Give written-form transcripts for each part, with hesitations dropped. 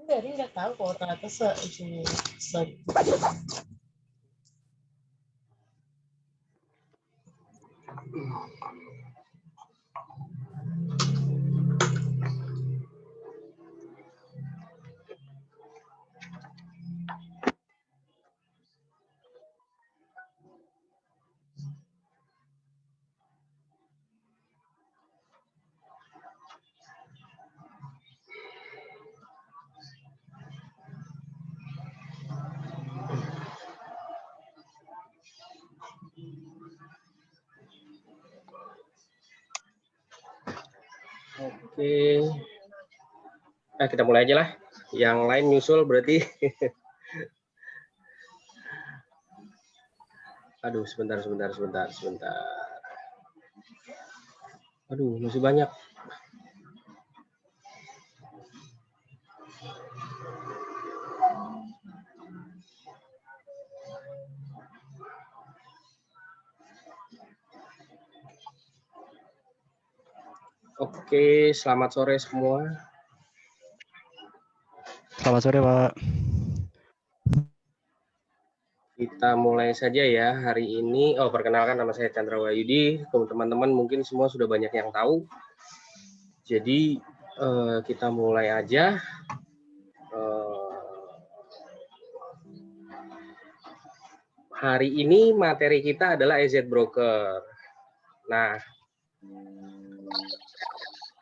dari nggak tahu kalau ternyata se Oke. Nah, kita mulai aja lah. Yang lain nyusul berarti. Aduh, sebentar. Aduh, masih banyak. Oke, selamat sore semua. Selamat sore, Pak. Kita mulai saja ya hari ini. Oh, perkenalkan nama saya Chandra Wahyudi. Teman-teman mungkin semua sudah banyak yang tahu. Jadi kita mulai aja. Hari ini materi kita adalah EZ Broker. Nah,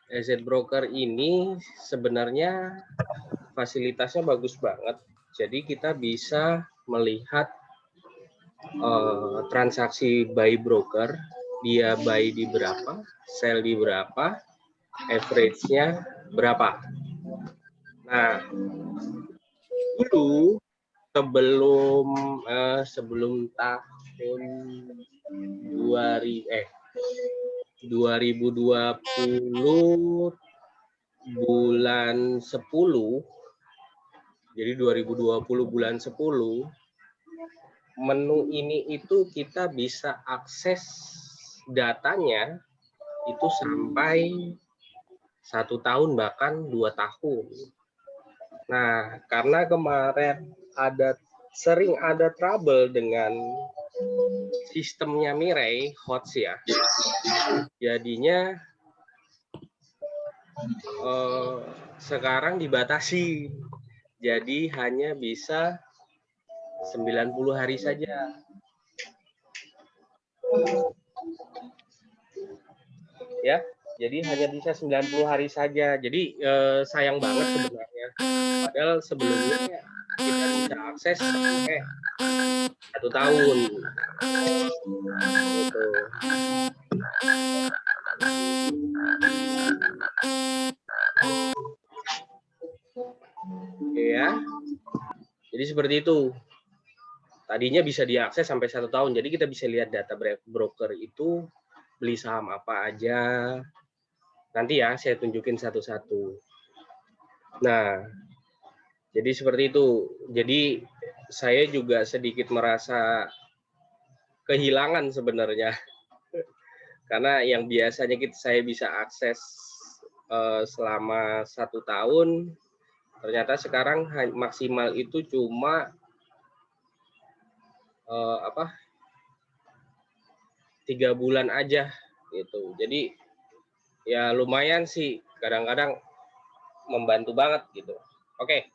EZ Broker ini sebenarnya fasilitasnya bagus banget. Jadi kita bisa melihat transaksi buy broker, dia buy di berapa, sell di berapa, average-nya berapa. Nah, dulu sebelum tahun 2020 bulan 10, jadi 2020 bulan 10, menu ini itu kita bisa akses datanya itu sampai 1 tahun bahkan 2 tahun. Nah, karena kemarin sering ada trouble dengan sistemnya Mirai, HOTS ya, jadinya sekarang dibatasi, jadi hanya bisa 90 hari saja. Ya, jadi hanya bisa 90 hari saja. Jadi sayang banget sebenarnya. Padahal sebelumnya kita bisa akses sampai 1 tahun. Gitu. Ya. Jadi seperti itu. Tadinya bisa diakses sampai 1 tahun. Jadi kita bisa lihat data broker itu beli saham apa aja. Nanti ya saya tunjukin satu-satu. Nah, jadi seperti itu. Jadi saya juga sedikit merasa kehilangan sebenarnya. Karena yang biasanya saya bisa akses selama 1 tahun, ternyata sekarang maksimal itu cuma 3 bulan aja gitu. Jadi ya lumayan sih, kadang-kadang membantu banget gitu. Oke.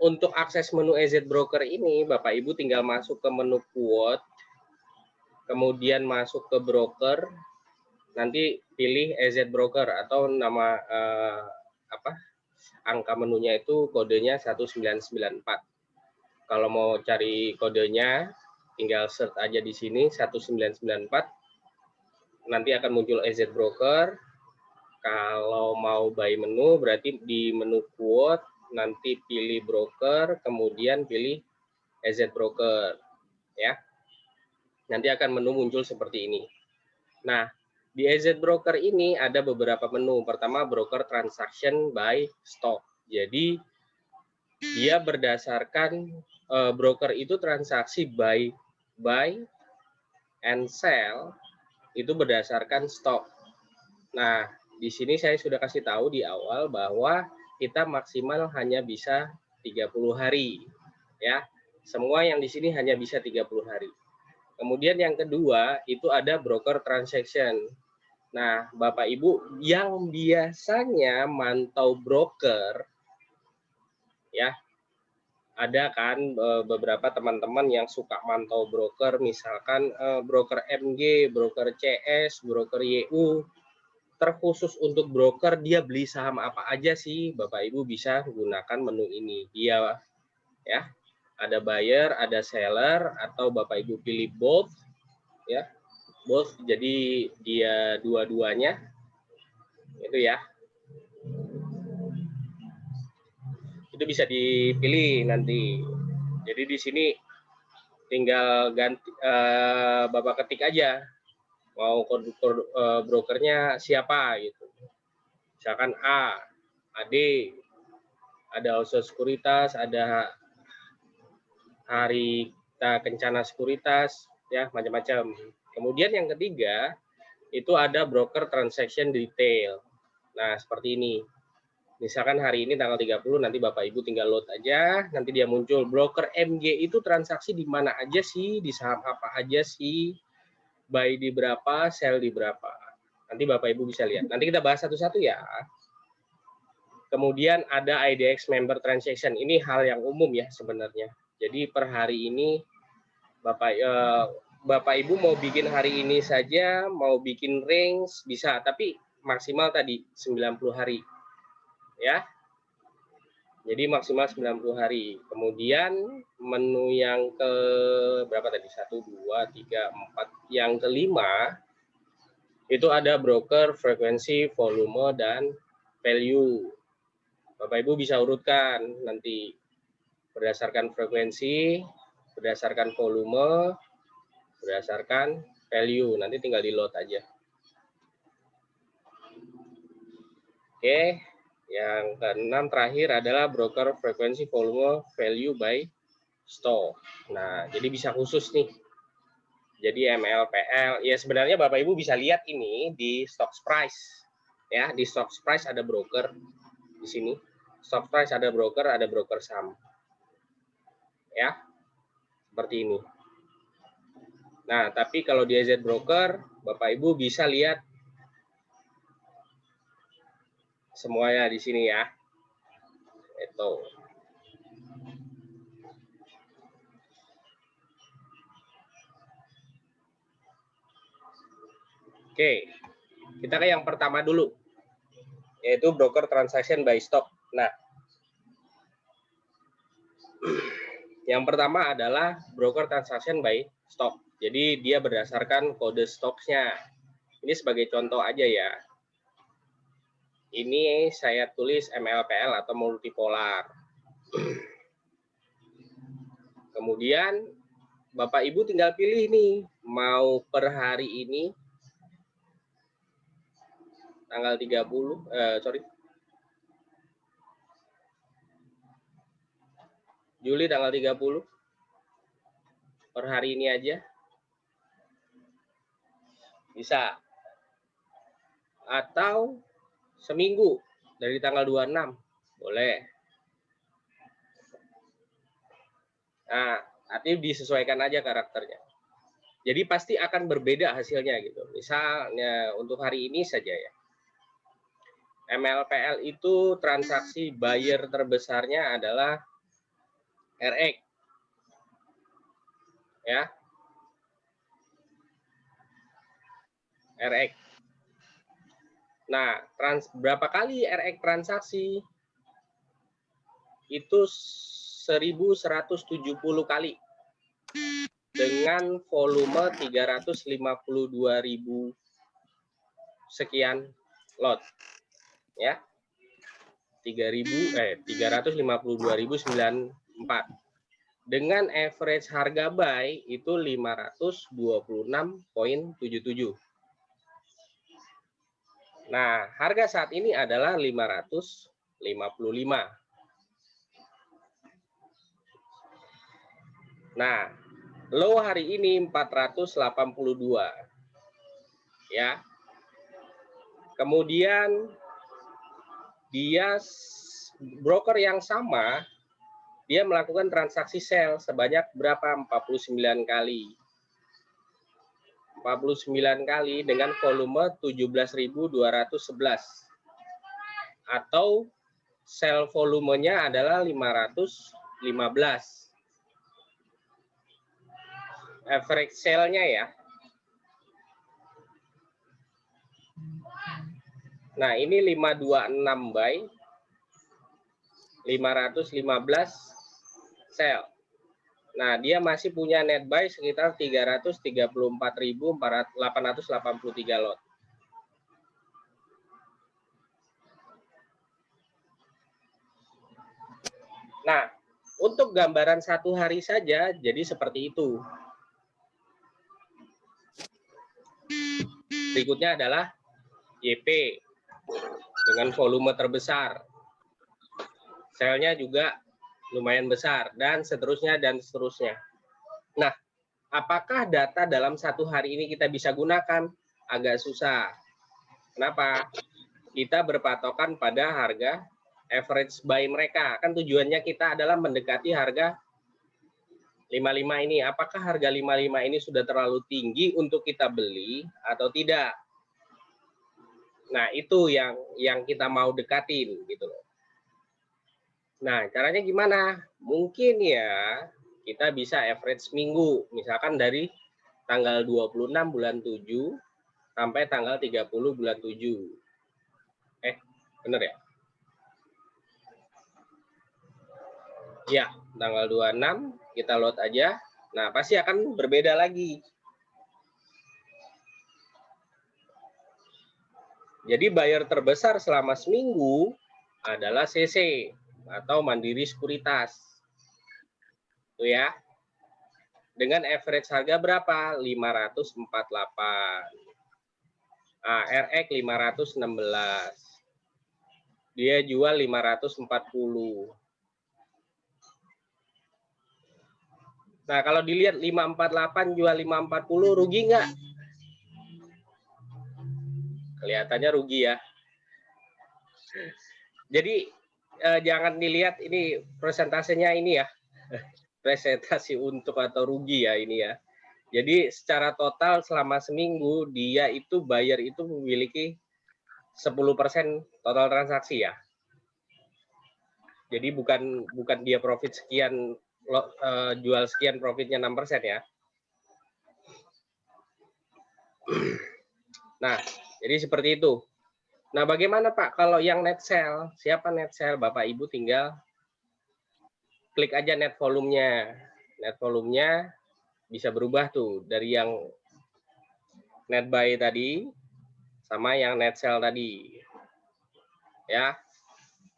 Untuk akses menu EZ Broker ini, Bapak Ibu tinggal masuk ke menu quote, kemudian masuk ke broker, nanti pilih EZ Broker atau nama angka menunya itu kodenya 1994. Kalau mau cari kodenya, tinggal search aja di sini 1994. Nanti akan muncul EZ Broker. Kalau mau buy menu berarti di menu quote nanti pilih broker, kemudian pilih EZ Broker, ya. Nanti akan menu muncul seperti ini. Nah, di EZ Broker ini ada beberapa menu. Pertama, broker transaction by stock. Jadi dia berdasarkan broker itu transaksi buy and sell itu berdasarkan stok. Nah, di sini saya sudah kasih tahu di awal bahwa kita maksimal hanya bisa 30 hari. Ya, semua yang di sini hanya bisa 30 hari. Kemudian yang kedua, itu ada broker transaction. Nah, Bapak Ibu yang biasanya mantau broker, ya, ada kan beberapa teman-teman yang suka mantau broker, misalkan broker MG, broker CS, broker YU. Terkhusus untuk broker, dia beli saham apa aja sih, Bapak Ibu bisa gunakan menu ini. Dia, ya, ada buyer, ada seller, atau Bapak Ibu pilih both, ya, both, jadi dia dua-duanya, itu ya. Itu bisa dipilih nanti. Jadi di sini tinggal ganti Bapak ketik aja mau brokernya siapa gitu. Misalkan A, AD, ada Auto Sekuritas, ada Harita Kencana Sekuritas, ya macam-macam. Kemudian yang ketiga itu ada broker transaction detail. Nah, seperti ini. Misalkan hari ini tanggal 30, nanti Bapak Ibu tinggal load aja, nanti dia muncul broker MG itu transaksi di mana aja sih, di saham apa aja sih, buy di berapa, sell di berapa. Nanti Bapak Ibu bisa lihat. Nanti kita bahas satu-satu ya. Kemudian ada IDX member transaction. Ini hal yang umum ya sebenarnya. Jadi per hari ini Bapak Ibu mau bikin hari ini saja, mau bikin range bisa, tapi maksimal tadi 90 hari. Ya. Jadi maksimal 90 hari. Kemudian menu yang ke berapa tadi? 1 2 3 4. Yang kelima itu ada broker, frekuensi, volume, dan value. Bapak Ibu bisa urutkan nanti berdasarkan frekuensi, berdasarkan volume, berdasarkan value. Nanti tinggal di load aja. Oke. Yang keenam terakhir adalah broker, frekuensi, volume, value by stock. Nah, jadi bisa khusus nih. Jadi MLPL, ya sebenarnya Bapak Ibu bisa lihat ini di stock price. Ya, di stock price ada broker di sini. Stock price ada broker saham. Ya, seperti ini. Nah, tapi kalau di EZ Broker, Bapak Ibu bisa lihat semuanya di sini ya. Itu. Oke, kita ke yang pertama dulu, yaitu broker transaction by stock. Nah, yang pertama adalah broker transaction by stock. Jadi dia berdasarkan kode stoknya. Ini sebagai contoh aja ya. Ini saya tulis MLPL atau multipolar. Kemudian Bapak Ibu tinggal pilih nih, mau per hari ini tanggal 30, Juli tanggal 30, per hari ini aja. Bisa. Atau seminggu dari tanggal 26, boleh. Nah, nanti disesuaikan aja karakternya. Jadi pasti akan berbeda hasilnya gitu. Misalnya untuk hari ini saja ya. MLPL itu transaksi buyer terbesarnya adalah RX. Ya. RX. Nah, berapa kali RX transaksi? Itu 1170 kali. Dengan volume 352.000 sekian lot. Ya. 352.094. Dengan average harga buy itu 526,77. Nah, harga saat ini adalah 555. Nah, low hari ini 482. Ya. Kemudian dia broker yang sama, dia melakukan transaksi sell sebanyak berapa? 49 kali. 49 kali dengan volume 17.211. Atau sell volumenya adalah 515. Average sell-nya ya. Nah, ini 526 buy, 515 sell. Nah, dia masih punya net buy sekitar 334.883 lot. Nah, untuk gambaran satu hari saja, jadi seperti itu. Berikutnya adalah YP dengan volume terbesar. Sell-nya juga lumayan besar, dan seterusnya, dan seterusnya. Nah, apakah data dalam satu hari ini kita bisa gunakan? Agak susah. Kenapa? Kita berpatokan pada harga average buy mereka. Kan tujuannya kita adalah mendekati harga 55 ini. Apakah harga 55 ini sudah terlalu tinggi untuk kita beli atau tidak? Nah, itu yang kita mau dekatin gitu loh. Nah, caranya gimana? Mungkin ya kita bisa average minggu, misalkan dari tanggal 26 bulan 7 sampai tanggal 30 bulan 7. Bener ya? Ya, tanggal 26 kita load aja. Nah, pasti akan berbeda lagi. Jadi buyer terbesar selama seminggu adalah CC atau Mandiri Sekuritas. Tuh ya. Dengan average harga berapa? 548. RX 516. Dia jual 540. Nah, kalau dilihat 548 jual 540, rugi nggak? Kelihatannya rugi ya. Jadi jangan dilihat ini presentasenya ini ya. Presentasi untuk atau rugi ya ini ya. Jadi secara total selama seminggu dia itu buyer itu memiliki 10% total transaksi ya. Jadi bukan dia profit sekian, jual sekian, profitnya 6% ya. Nah, jadi seperti itu. Nah, bagaimana Pak kalau yang net sell? Siapa net sell? Bapak Ibu tinggal klik aja net volumenya. Net volumenya bisa berubah tuh dari yang net buy tadi sama yang net sell tadi. Ya.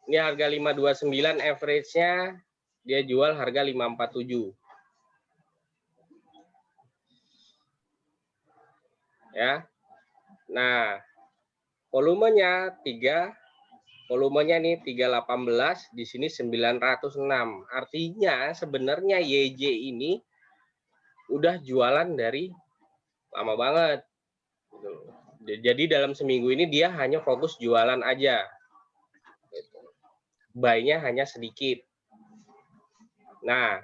Ini harga 529, average-nya dia jual harga 547. Ya. Nah, volumenya volumenya ini 318, di sini 906. Artinya sebenarnya YJ ini udah jualan dari lama banget. Jadi dalam seminggu ini dia hanya fokus jualan aja. Buy-nya hanya sedikit. Nah,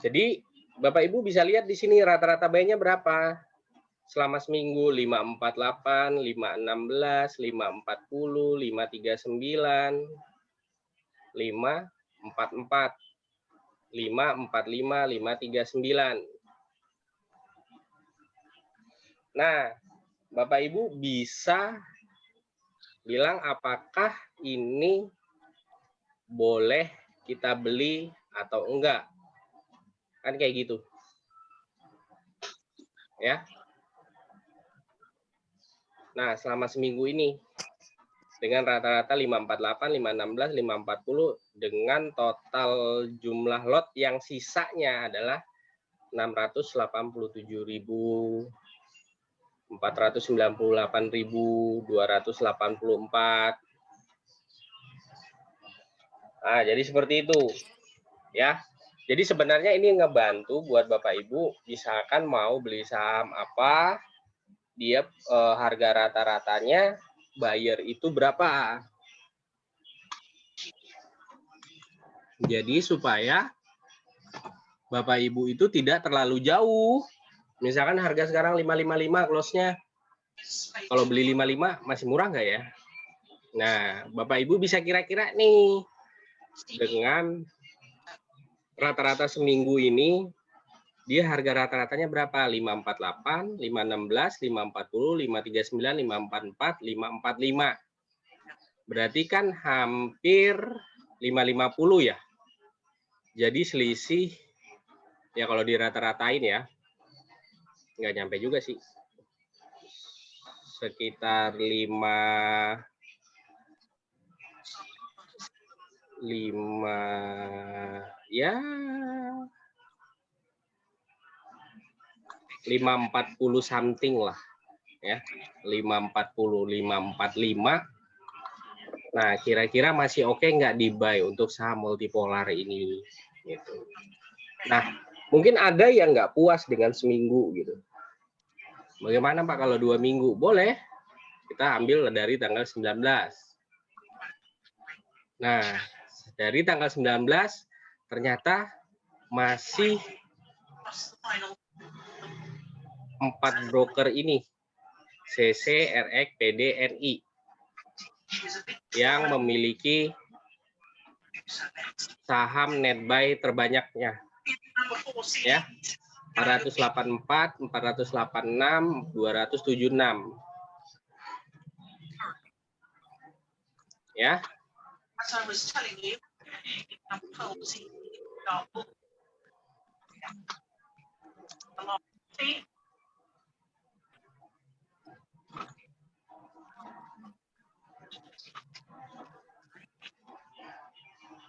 jadi Bapak Ibu bisa lihat di sini rata-rata buy-nya berapa. Selama seminggu 548, 516, 540, 539, 544, 545, 539. Nah, Bapak Ibu bisa bilang apakah ini boleh kita beli atau enggak. Kan kayak gitu. Ya. Nah, selama seminggu ini dengan rata-rata 548, 516, 540 dengan total jumlah lot yang sisanya adalah 687.000, 498.284. Nah, jadi seperti itu. Ya. Jadi sebenarnya ini ngebantu buat Bapak Ibu, misalkan mau beli saham apa, dia harga rata-ratanya buyer itu berapa. Jadi supaya Bapak Ibu itu tidak terlalu jauh. Misalkan harga sekarang 555 close-nya. Kalau beli 55 masih murah nggak ya? Nah, Bapak Ibu bisa kira-kira nih dengan rata-rata seminggu ini dia harga rata-ratanya berapa? 548, 516, 540, 539, 544, 545. Berarti kan hampir 550 ya. Jadi selisih ya kalau dirata-ratain ya, nggak nyampe juga sih. Sekitar 5 ya 540 something lah ya, 540, 545. Nah, kira-kira masih oke nggak di buy untuk saham multipolar ini gitu. Nah, mungkin ada yang nggak puas dengan seminggu gitu. Bagaimana Pak kalau 2 minggu? Boleh. Kita ambil dari tanggal 19. Nah, dari tanggal 19 ternyata masih 4 broker ini, CC, RX, PD, NI, yang memiliki saham net buy terbanyaknya. Ya, 484, 486, 276. Ya.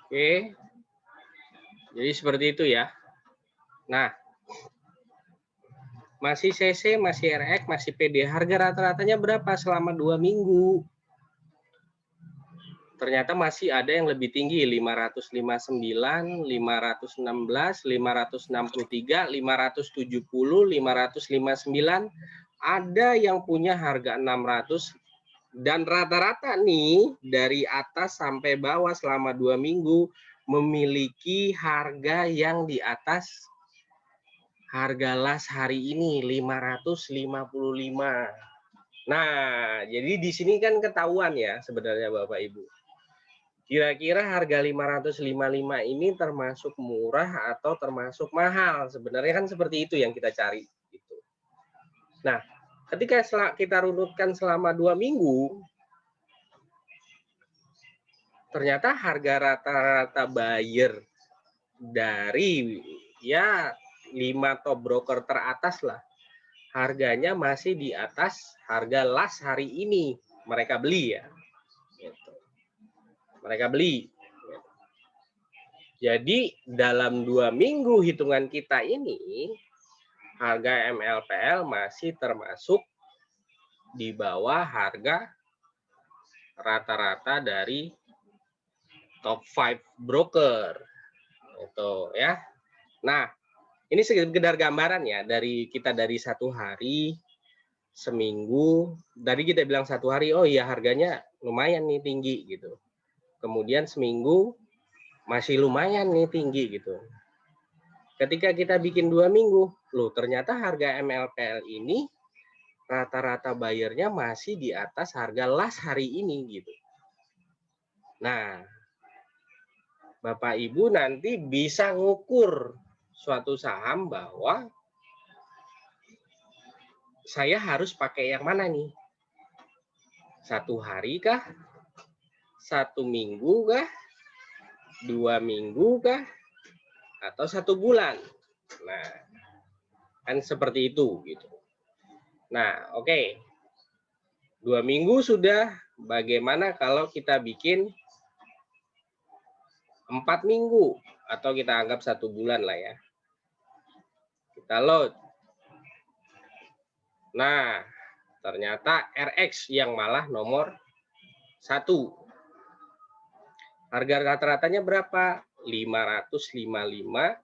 Oke. Jadi seperti itu ya. Nah, masih CC, masih RX, masih PD. Harga rata-ratanya berapa selama 2 minggu? Ternyata masih ada yang lebih tinggi, 559, 516, 563, 570, 559. Ada yang punya harga 600. Dan rata-rata nih dari atas sampai bawah selama 2 minggu memiliki harga yang di atas harga las hari ini 555. Nah, jadi di sini kan ketahuan ya sebenarnya Bapak Ibu. Kira-kira harga 555 ini termasuk murah atau termasuk mahal? Sebenarnya kan seperti itu yang kita cari. Gitu. Nah, ketika kita runutkan selama 2 minggu, ternyata harga rata-rata buyer dari ya 5 top broker teratas lah, harganya masih di atas harga las hari ini mereka beli ya. Gitu. Mereka beli. Jadi dalam 2 minggu hitungan kita ini, harga MLPL masih termasuk di bawah harga rata-rata dari top 5 broker. Itu ya. Nah, ini sekedar gambaran ya dari kita dari 1 hari, seminggu, dari kita bilang 1 hari, oh iya harganya lumayan nih tinggi gitu. Kemudian seminggu masih lumayan nih tinggi gitu. Ketika kita bikin 2 minggu, loh ternyata harga MLPL ini rata-rata bayarnya masih di atas harga las hari ini gitu. Nah, Bapak Ibu nanti bisa ngukur suatu saham bahwa saya harus pakai yang mana nih? 1 hari kah? 1 minggu kah? 2 minggu kah? Atau 1 bulan? Nah, kan seperti itu gitu. Nah, oke. 2 minggu sudah. Bagaimana kalau kita bikin 4 minggu atau kita anggap 1 bulan lah ya. Kita load. Nah, ternyata RX yang malah nomor 1. Harga rata-ratanya berapa? 555,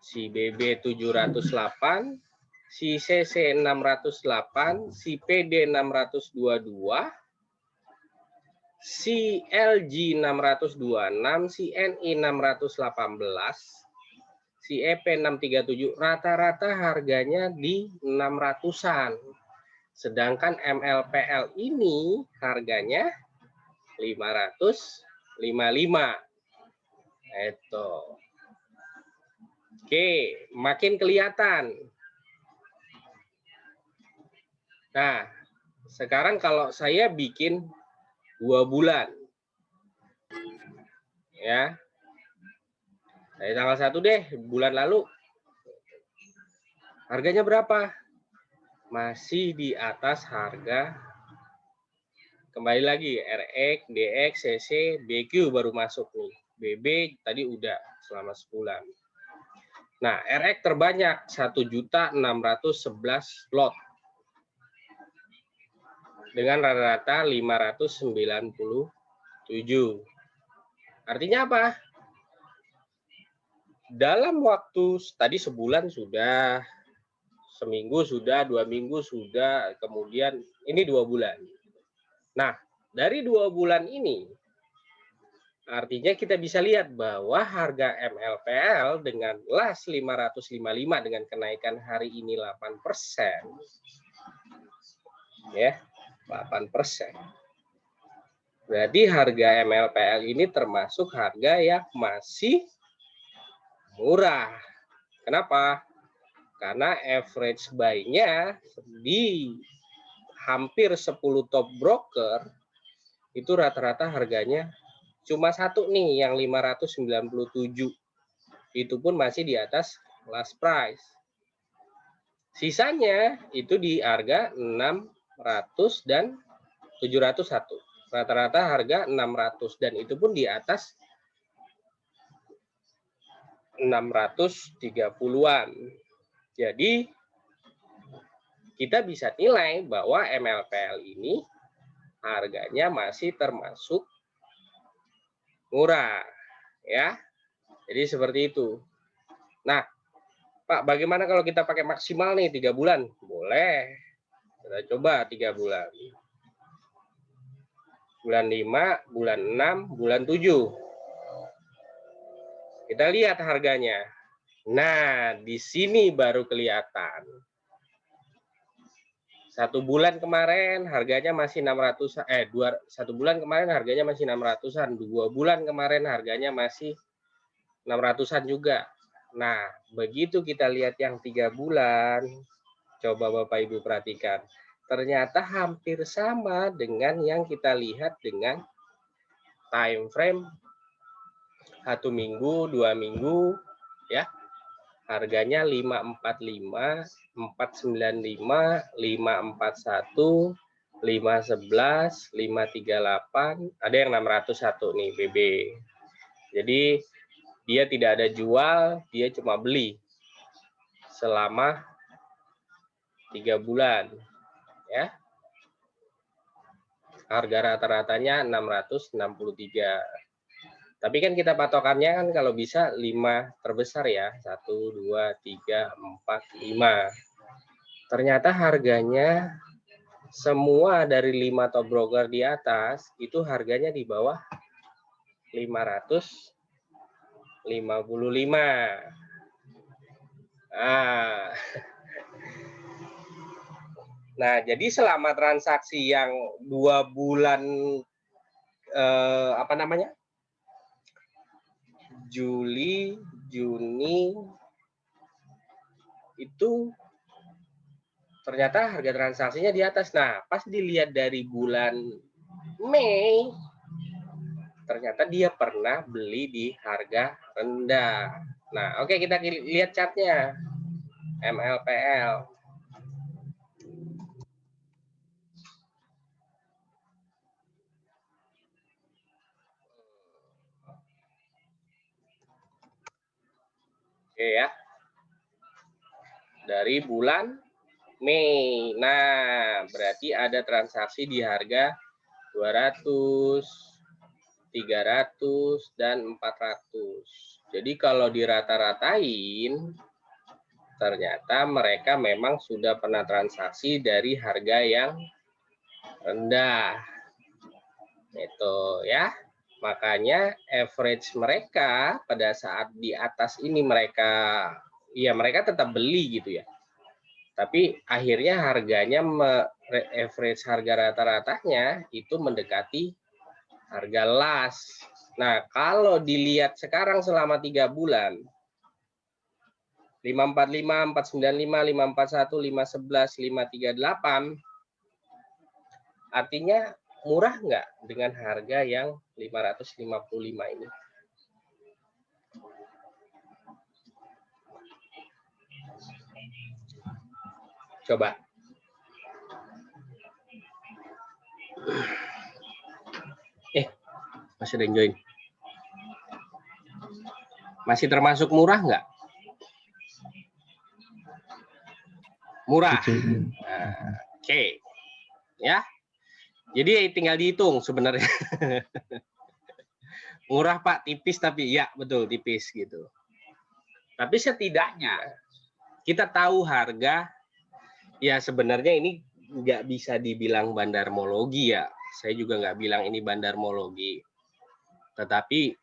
si BB 708, si CC 608, si PD 622, CLG 626, CNI 618, CEP 637, rata-rata harganya di 600-an. Sedangkan MLPL ini harganya 555. Itu. Oke, makin kelihatan. Nah, sekarang kalau saya bikin 2 bulan. Ya. Dari tanggal 1 deh, bulan lalu. Harganya berapa? Masih di atas harga. Kembali lagi, RX, DX, CC, BQ baru masuk nih. BB tadi udah selama sebulan. Nah, RX terbanyak 1.611 lot. Dengan rata-rata 597. Artinya apa? Dalam waktu tadi sebulan sudah, seminggu sudah, 2 minggu sudah, kemudian ini 2 bulan. Nah, dari 2 bulan ini, artinya kita bisa lihat bahwa harga MLPL dengan las 555 dengan kenaikan hari ini 8%, ya, 8%. Berarti harga MLPL ini termasuk harga yang masih murah. Kenapa? Karena average buy-nya di hampir 10 top broker itu rata-rata harganya cuma satu nih yang 597. Itu pun masih di atas last price. Sisanya itu di harga 600 dan 701. Rata-rata harga 600 dan itu pun di atas 630-an. Jadi kita bisa nilai bahwa MLPL ini harganya masih termasuk murah, ya. Jadi seperti itu. Nah, Pak, bagaimana kalau kita pakai maksimal nih 3 bulan? Boleh. Kita coba 3 bulan. Bulan 5, bulan 6, bulan 7. Kita lihat harganya. Nah, di sini baru kelihatan. 1 bulan kemarin harganya masih 600, 1 bulan kemarin harganya masih 600-an, 2 bulan kemarin harganya masih 600-an juga. Nah, begitu kita lihat yang 3 bulan, coba Bapak Ibu perhatikan, ternyata hampir sama dengan yang kita lihat dengan time frame 1 minggu, 2 minggu, ya. Harganya 545, 495, 541, 511, 538, ada yang 601 nih BB. Jadi dia tidak ada jual, dia cuma beli selama 3 bulan, ya. Harga rata-ratanya 663. Tapi kan kita patokannya kan kalau bisa 5 terbesar ya. 1, 2, 3, 4, 5. Ternyata harganya semua dari 5 top broker di atas itu harganya di bawah 555. Nah, jadi selama transaksi yang 2 bulan Juli, Juni itu ternyata harga transaksinya di atas. Nah, pas dilihat dari bulan Mei, ternyata dia pernah beli di harga rendah. Nah, oke, kita lihat chartnya. MLPL. Oke ya. Dari bulan Mei. Nah, berarti ada transaksi di harga 200, 300, dan 400. Jadi kalau dirata-ratain, ternyata mereka memang sudah pernah transaksi dari harga yang rendah. Itu ya. Makanya average mereka pada saat di atas ini mereka tetap beli gitu ya. Tapi akhirnya harganya average harga rata-ratanya itu mendekati harga last. Nah, kalau dilihat sekarang selama 3 bulan 545, 495, 541, 511, 538 artinya murah nggak dengan harga yang 555 ini? Coba. Masih ada yang join. Masih termasuk murah nggak? Murah. Nah, oke. Ya. Jadi tinggal dihitung sebenarnya. Murah Pak, tipis tapi ya betul tipis gitu. Tapi setidaknya kita tahu harga, ya sebenarnya ini nggak bisa dibilang bandarmologi ya. Saya juga nggak bilang ini bandarmologi. Tetapi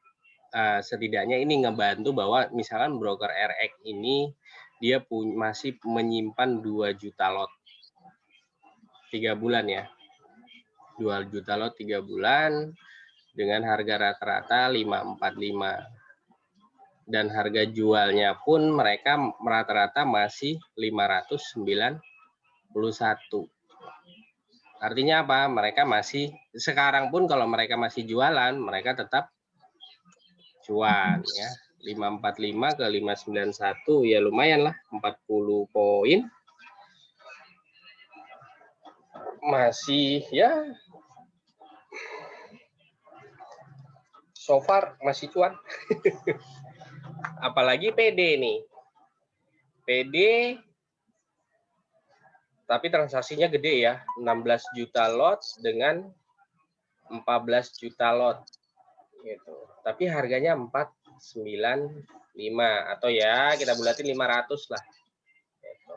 setidaknya ini ngebantu bahwa misalkan broker RX ini dia masih menyimpan 2 juta lot 3 bulan ya. 2 juta lot 3 bulan dengan harga rata-rata 545. Dan harga jualnya pun mereka rata-rata masih 591. Artinya apa? Mereka masih sekarang pun kalau mereka masih jualan, mereka tetap cuan ya. 545 ke 591 ya lumayan lah 40 poin. Masih ya so far masih cuan. Apalagi PD nih. PD tapi transaksinya gede ya, 16 juta lot dengan 14 juta lot gitu. Tapi harganya 495 atau ya kita bulatin 500 lah. Gitu.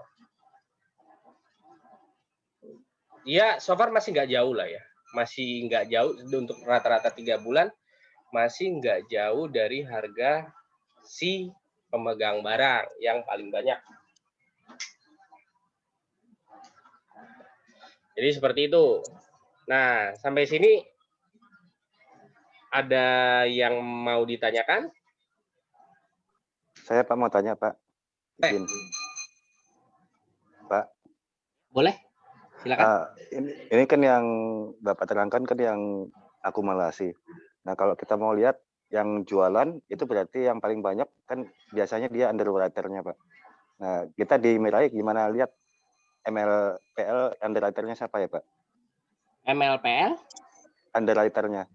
Ya, so far masih nggak jauh lah ya. Masih nggak jauh untuk rata-rata 3 bulan masih nggak jauh dari harga si pemegang barang yang paling banyak. Jadi seperti itu. Nah, sampai sini ada yang mau ditanyakan? Saya Pak mau tanya Pak. Izin. Pak. Boleh, silakan. Ini kan yang Bapak terangkan kan yang akumulasi. Nah kalau kita mau lihat yang jualan itu berarti yang paling banyak kan biasanya dia underwriter-nya Pak. Nah kita di Mirai gimana lihat MLPL underwriter-nya siapa ya Pak? MLPL? Underwriter-nya.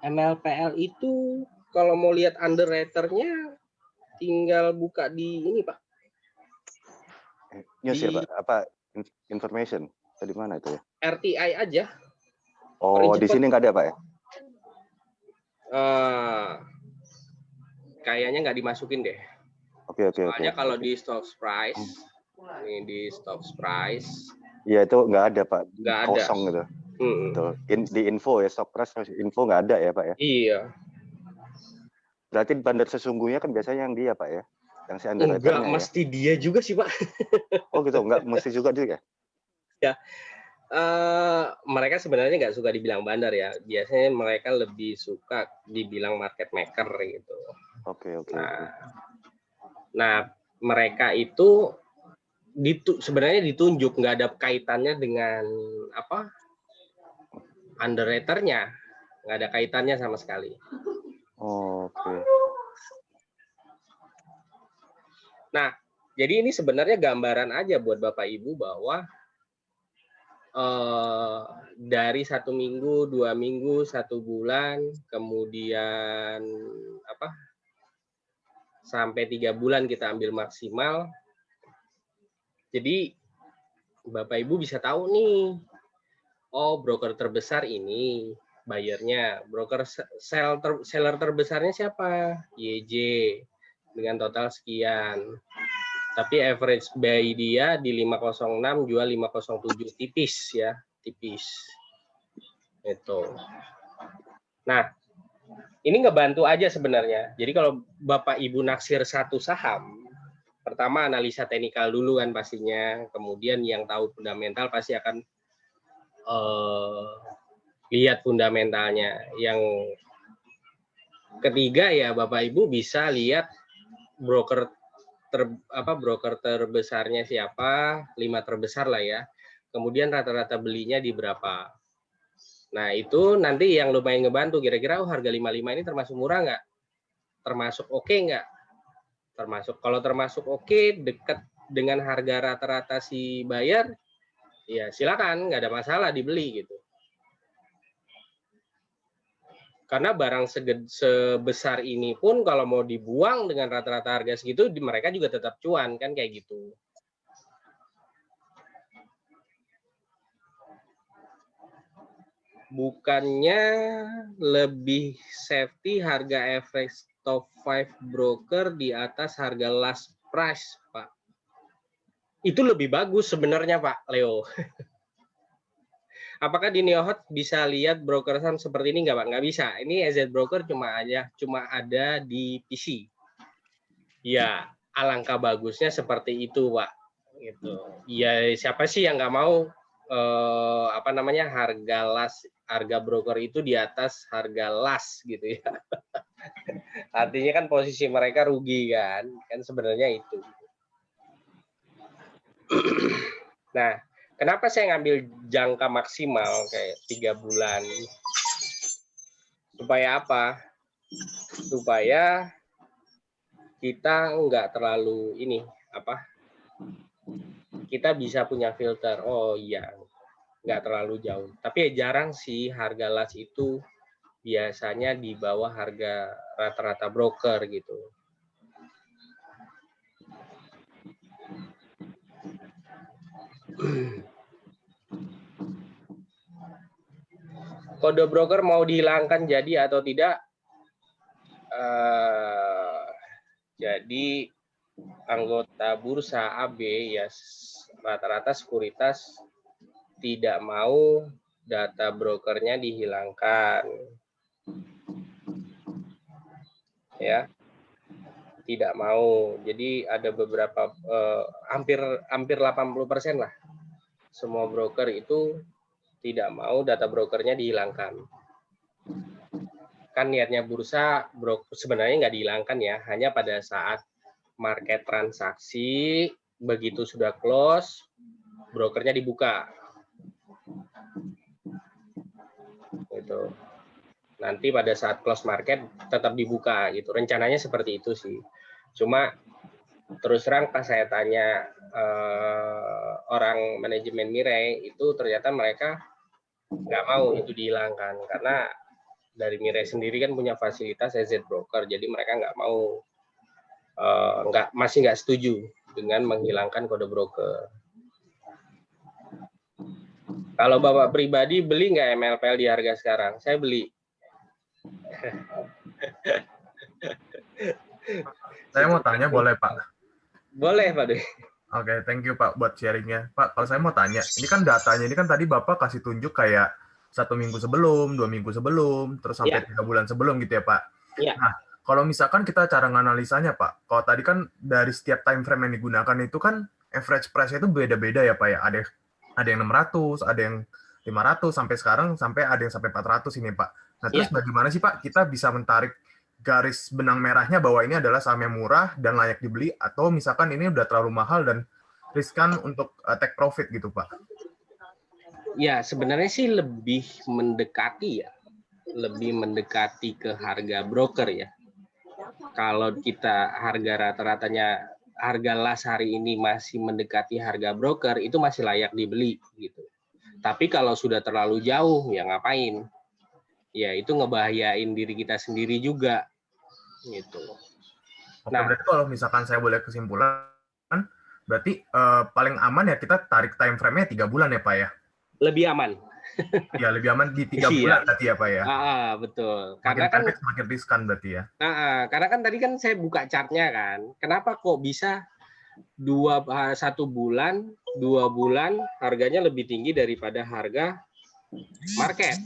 MLPL itu kalau mau lihat underwriter-nya tinggal buka di ini Pak. News ya Pak? Apa information? Di mana itu ya? RTI aja. Oh di sini nggak ada Pak ya? Kayaknya nggak dimasukin deh. Oke. Soalnya kalau di stock price, ini di stock price. Iya itu nggak ada Pak. Nggak ada. Kosong gitu. Betul. Di info ya stock price info nggak ada ya Pak ya? Iya. Berarti bandar sesungguhnya kan biasanya yang dia Pak ya? Yang si underwriter-nya enggak, mesti dia juga sih Pak. Oh gitu, enggak mesti juga ya? Ya. Mereka sebenarnya nggak suka dibilang bandar ya. Biasanya mereka lebih suka dibilang market maker gitu. Oke. Nah, mereka itu sebenarnya ditunjuk, nggak ada kaitannya dengan apa underwriter-nya, nggak ada kaitannya sama sekali. Oke. Nah, jadi ini sebenarnya gambaran aja buat Bapak Ibu bahwa dari 1 minggu, 2 minggu, 1 bulan, kemudian sampai 3 bulan kita ambil maksimal. Jadi Bapak Ibu bisa tahu nih, oh broker terbesar ini bayarnya, broker seller terbesarnya siapa? YJ dengan total sekian. Tapi average buy dia di 506 jual 507, tipis ya, tipis. Itu. Nah, ini ngebantu aja sebenarnya. Jadi kalau Bapak Ibu naksir satu saham, pertama analisa teknikal dulu kan pastinya, kemudian yang tahu fundamental pasti akan lihat fundamentalnya. Yang ketiga ya Bapak Ibu bisa lihat broker broker terbesarnya siapa, 5 terbesar lah ya. Kemudian rata-rata belinya di berapa. Nah, itu nanti yang lumayan ngebantu kira-kira harga 55 ini termasuk murah nggak? Termasuk oke nggak? Termasuk. Kalau termasuk oke, dekat dengan harga rata-rata si buyer, ya silakan, nggak ada masalah dibeli gitu. Karena barang sebesar ini pun kalau mau dibuang dengan rata-rata harga segitu, mereka juga tetap cuan kan kayak gitu. Bukannya lebih safety harga average top 5 broker di atas harga last price, Pak. Itu lebih bagus sebenarnya, Pak Leo. Apakah di NeoHot bisa lihat broker saham seperti ini nggak, Pak? Nggak bisa. Ini EZ Broker cuma ada di PC. Ya, alangkah bagusnya seperti itu, Pak. Gitu. Ya, siapa sih yang nggak mau harga broker itu di atas harga las gitu ya. Artinya kan posisi mereka rugi kan sebenarnya itu. Nah, kenapa saya ngambil jangka maksimal kayak 3 bulan? Supaya apa? Supaya kita nggak terlalu kita bisa punya filter. Oh iya, nggak terlalu jauh. Tapi jarang sih harga las itu biasanya di bawah harga rata-rata broker gitu. Kode broker mau dihilangkan jadi atau tidak? Jadi anggota bursa AB ya rata-rata sekuritas tidak mau data brokernya dihilangkan. Ya. Tidak mau. Jadi ada beberapa hampir 80% lah. Semua broker itu tidak mau data brokernya dihilangkan. Kan niatnya bursa sebenarnya nggak dihilangkan ya, hanya pada saat market transaksi begitu sudah close, brokernya dibuka. Gitu. Nanti pada saat close market tetap dibuka gitu. Rencananya seperti itu sih. Cuma terus terang pas saya tanya orang manajemen Mirai itu ternyata mereka nggak mau itu dihilangkan karena dari Mirai sendiri kan punya fasilitas EZ Broker, jadi mereka nggak mau masih nggak setuju dengan menghilangkan kode broker. Kalau Bapak pribadi beli nggak MLPL di harga sekarang? Saya beli. Saya mau tanya, boleh Pak? Boleh Pak Dwi. Oke, thank you Pak buat sharingnya. Pak, kalau saya mau tanya, ini kan datanya ini kan tadi Bapak kasih tunjuk kayak 1 minggu sebelum, 2 minggu sebelum, terus sampai 3 bulan sebelum gitu ya Pak. Ya. Nah, kalau misalkan kita cara nganalisanya Pak, kalau tadi kan dari setiap time frame yang digunakan itu kan average price-nya itu beda-beda ya Pak ya. Ada yang 600, ada yang 500, sampai sekarang sampai ada yang sampai 400 ini Pak. Nah, terus bagaimana sih Pak kita bisa mentarik garis benang merahnya bahwa ini adalah saham yang murah dan layak dibeli, atau misalkan ini udah terlalu mahal dan riskan untuk take profit gitu Pak? Ya, sebenarnya sih lebih mendekati ke harga broker ya. Kalau kita harga rata-ratanya, harga las hari ini masih mendekati harga broker, itu masih layak dibeli gitu. Tapi kalau sudah terlalu jauh, ya ngapain? Ya itu ngebahayain diri kita sendiri juga gitu. Oke, berarti kalau misalkan saya boleh kesimpulan, berarti paling aman ya kita tarik time frame-nya 3 bulan ya Pak ya? Lebih aman. Ya, lebih aman di 3 bulan berarti ya Pak ya? Betul. Karena kan semakin riskan berarti ya? Karena kan tadi kan saya buka chartnya kan, kenapa kok bisa 1 bulan, 2 bulan harganya lebih tinggi daripada harga market.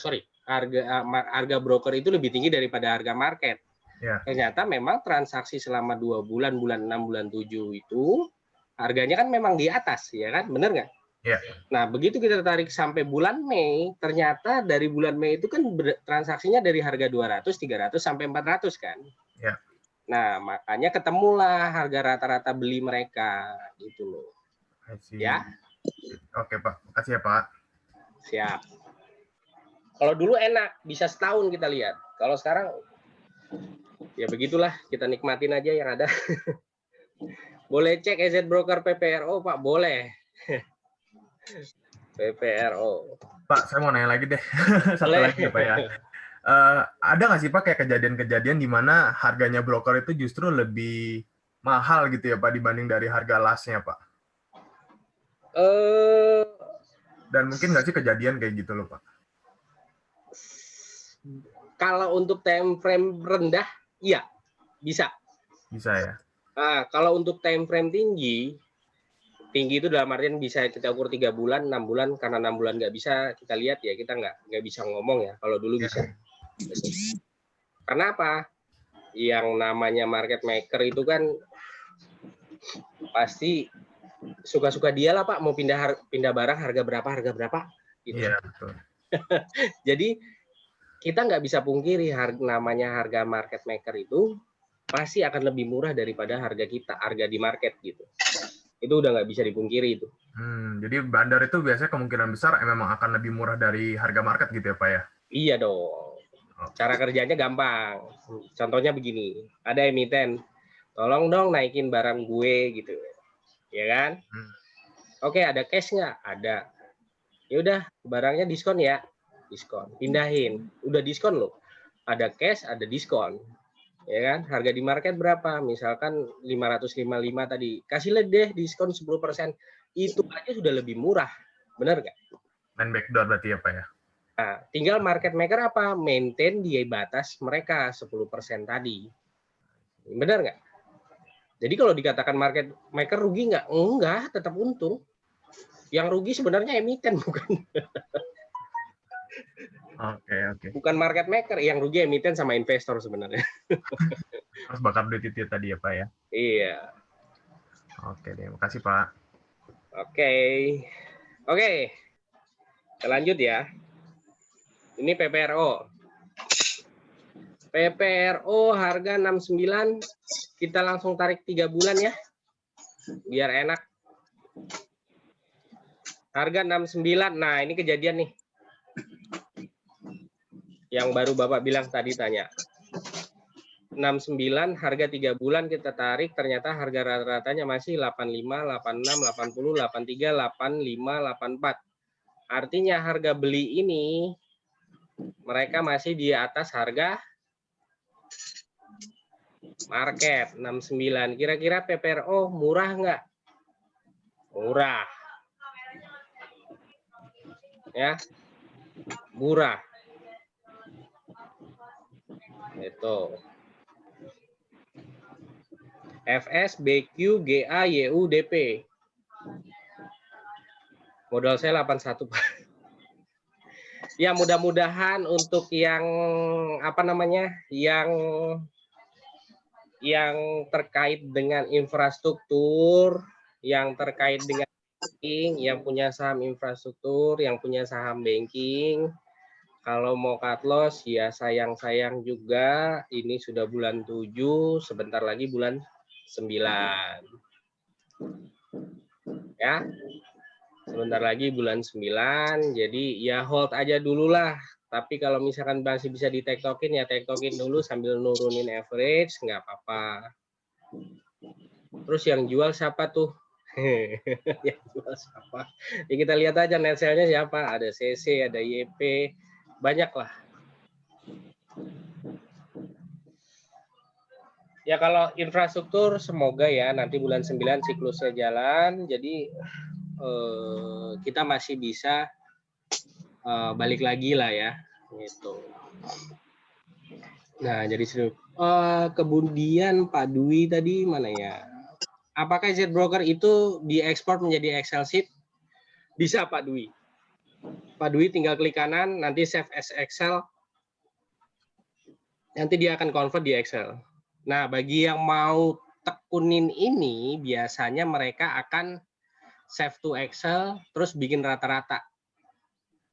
Sorry, harga broker itu lebih tinggi daripada harga market. Ternyata memang transaksi selama 2 bulan, bulan 6, bulan 7 itu harganya kan memang di atas, ya kan? Bener nggak? Nah, begitu kita tarik sampai bulan Mei, ternyata dari bulan Mei itu kan transaksinya dari harga 200, 300 sampai 400 kan? Nah, makanya ketemulah harga rata-rata beli mereka gitu loh. Ya. Oke, Pak. Makasih ya, Pak. Siap. Kalau dulu enak, bisa setahun kita lihat. Kalau sekarang ya begitulah, kita nikmatin aja yang ada. Boleh cek EZ Broker PPRO, Pak, boleh. PPRO. Pak, saya mau nanya lagi deh. Satu lagi ya, Pak ya. Ada nggak sih Pak kayak kejadian-kejadian di mana harganya broker itu justru lebih mahal gitu ya Pak dibanding dari harga lasnya Pak? Dan mungkin nggak sih kejadian kayak gitu loh Pak? Kalau untuk time frame rendah, iya bisa. Bisa ya. Nah, kalau untuk time frame tinggi itu dalam artian bisa kita ukur 3 bulan, 6 bulan. Karena 6 bulan nggak bisa kita lihat ya, kita nggak bisa ngomong ya. Kalau dulu bisa. Karena apa? Yang namanya market maker itu kan pasti suka-suka dia lah Pak, mau pindah barang harga berapa gitu. Iya betul. Jadi kita nggak bisa pungkiri namanya harga market maker itu pasti akan lebih murah daripada harga di market gitu. Itu udah nggak bisa dipungkiri itu. Jadi bandar itu biasanya kemungkinan besar memang akan lebih murah dari harga market gitu ya Pak ya? Iya dong. Cara kerjanya gampang. Contohnya begini, ada emiten, tolong dong naikin barang gue gitu, ya kan? Oke, ada cash nggak? Ada. Ya udah, barangnya diskon ya, diskon. Pindahin, udah diskon loh. Ada cash, ada diskon, ya kan? Harga di market berapa? Misalkan 555 tadi, kasih deh diskon 10%. Itu aja sudah lebih murah, benar nggak? Main backdoor berarti ya Pak ya? Nah, tinggal market maker apa? Maintain di batas mereka 10% tadi. Benar nggak? Jadi kalau dikatakan market maker rugi nggak? Enggak, tetap untung. Yang rugi sebenarnya emiten, bukan. Oke. Bukan market maker, yang rugi emiten sama investor sebenarnya. Harus bakar duit itu tadi ya Pak ya? Iya. Oke deh, makasih Pak. Oke. Kita lanjut ya. Ini PPRO. PPRO harga 69, kita langsung tarik 3 bulan ya. Biar enak. Harga 69, nah ini kejadian nih. Yang baru Bapak bilang tadi tanya. 69, harga 3 bulan kita tarik, ternyata harga rata-ratanya masih 85, 86, 80, 83, 85, 84. Artinya harga beli ini mereka masih di atas harga market 69. Kira-kira PPRO murah nggak? Murah. Ya. Murah. Itu. FS, BQ, GA, YU, DP. Modal saya 81, Pak. Ya mudah-mudahan untuk yang apa namanya, yang terkait dengan infrastruktur, yang terkait dengan banking, yang punya saham infrastruktur, yang punya saham banking, kalau mau cut loss ya sayang-sayang juga, ini sudah bulan 7, sebentar lagi bulan 9. Ya. Sebentar lagi bulan 9, jadi ya hold aja dulu lah. Tapi kalau misalkan masih bisa di tektokin ya tektokin dulu sambil nurunin average, nggak apa-apa. Terus yang jual siapa tuh? Yang jual siapa? Ya kita lihat aja net sale-nya siapa. Ada CC, ada YP, banyak lah. Ya kalau infrastruktur semoga ya nanti bulan 9 siklusnya jalan, jadi kita masih bisa balik lagi lah ya gitu. Nah jadi kemudian Pak Dwi tadi mana ya, apakah EZ Broker itu diekspor menjadi Excel sheet? Bisa Pak Dwi, Pak Dwi tinggal klik kanan, nanti save as Excel, nanti dia akan convert di Excel. Nah, bagi yang mau tekunin ini, biasanya mereka akan save to Excel, terus bikin rata-rata.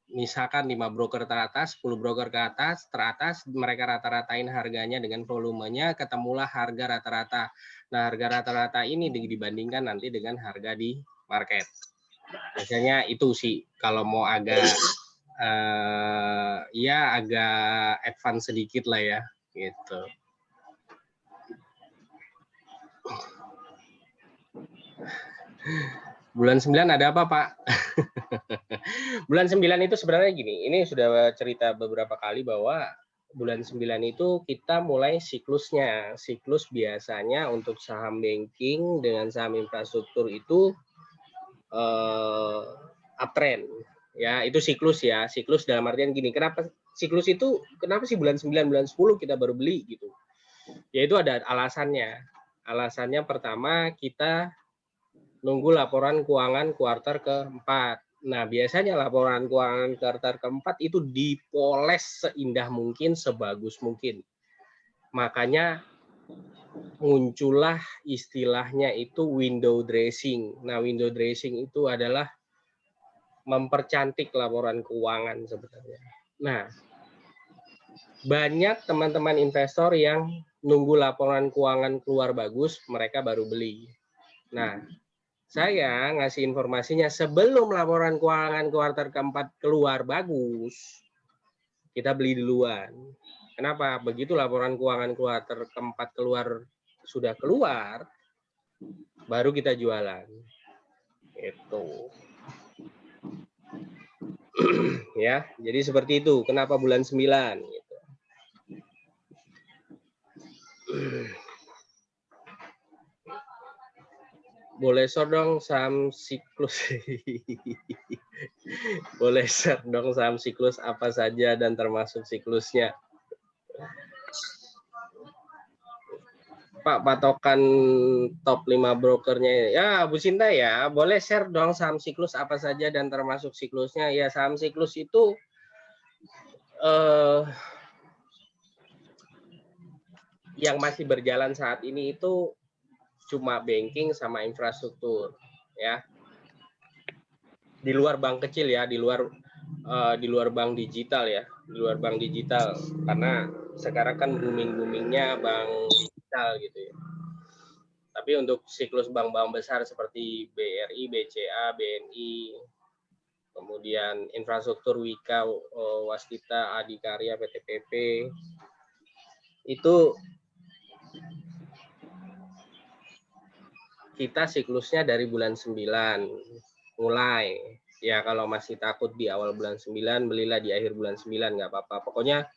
Misalkan 5 broker teratas, 10 broker ke atas, teratas, mereka rata-ratain harganya dengan volumenya, ketemulah harga rata-rata. Nah, harga rata-rata ini dibandingkan nanti dengan harga di market. Biasanya itu sih, kalau mau agak ya agak advance sedikit lah ya, gitu. Bulan 9 ada apa, Pak? Bulan 9 itu sebenarnya gini, ini sudah cerita beberapa kali bahwa bulan 9 itu kita mulai siklusnya. Siklus biasanya untuk saham banking dengan saham infrastruktur itu uptrend. Ya, itu siklus ya. Siklus dalam artian gini, kenapa siklus itu, kenapa sih bulan 9, bulan 10 kita baru beli gitu? Ya itu ada alasannya. Alasannya pertama, kita nunggu laporan keuangan kuartal keempat. Nah, biasanya laporan keuangan kuartal keempat itu dipoles seindah mungkin, sebagus mungkin. Makanya muncullah istilahnya itu window dressing. Nah, window dressing itu adalah mempercantik laporan keuangan sebenarnya. Nah, banyak teman-teman investor yang nunggu laporan keuangan keluar bagus, mereka baru beli. Nah, saya ngasih informasinya sebelum laporan keuangan kuartal keempat keluar bagus, kita beli duluan. Kenapa? Begitu laporan keuangan kuartal keempat sudah keluar, baru kita jualan. Itu. Ya, jadi seperti itu. Kenapa bulan 9? Gitu. Boleh share dong saham siklus. Boleh share dong saham siklus apa saja dan termasuk siklusnya. Pak, patokan top 5 brokernya. Ya, Bu Sinta ya, boleh share dong saham siklus apa saja dan termasuk siklusnya. Ya, saham siklus itu yang masih berjalan saat ini itu cuma banking sama infrastruktur, ya. Di luar bank kecil ya, di luar bank digital ya, di luar bank digital, karena sekarang kan boomingnya bank digital gitu ya. Tapi untuk siklus bank-bank besar seperti BRI, BCA, BNI, kemudian infrastruktur Wika, Waskita, Adikarya, PTPP, itu kita siklusnya dari bulan 9 mulai. Ya kalau masih takut di awal bulan 9, belilah di akhir bulan 9, nggak apa-apa. Pokoknya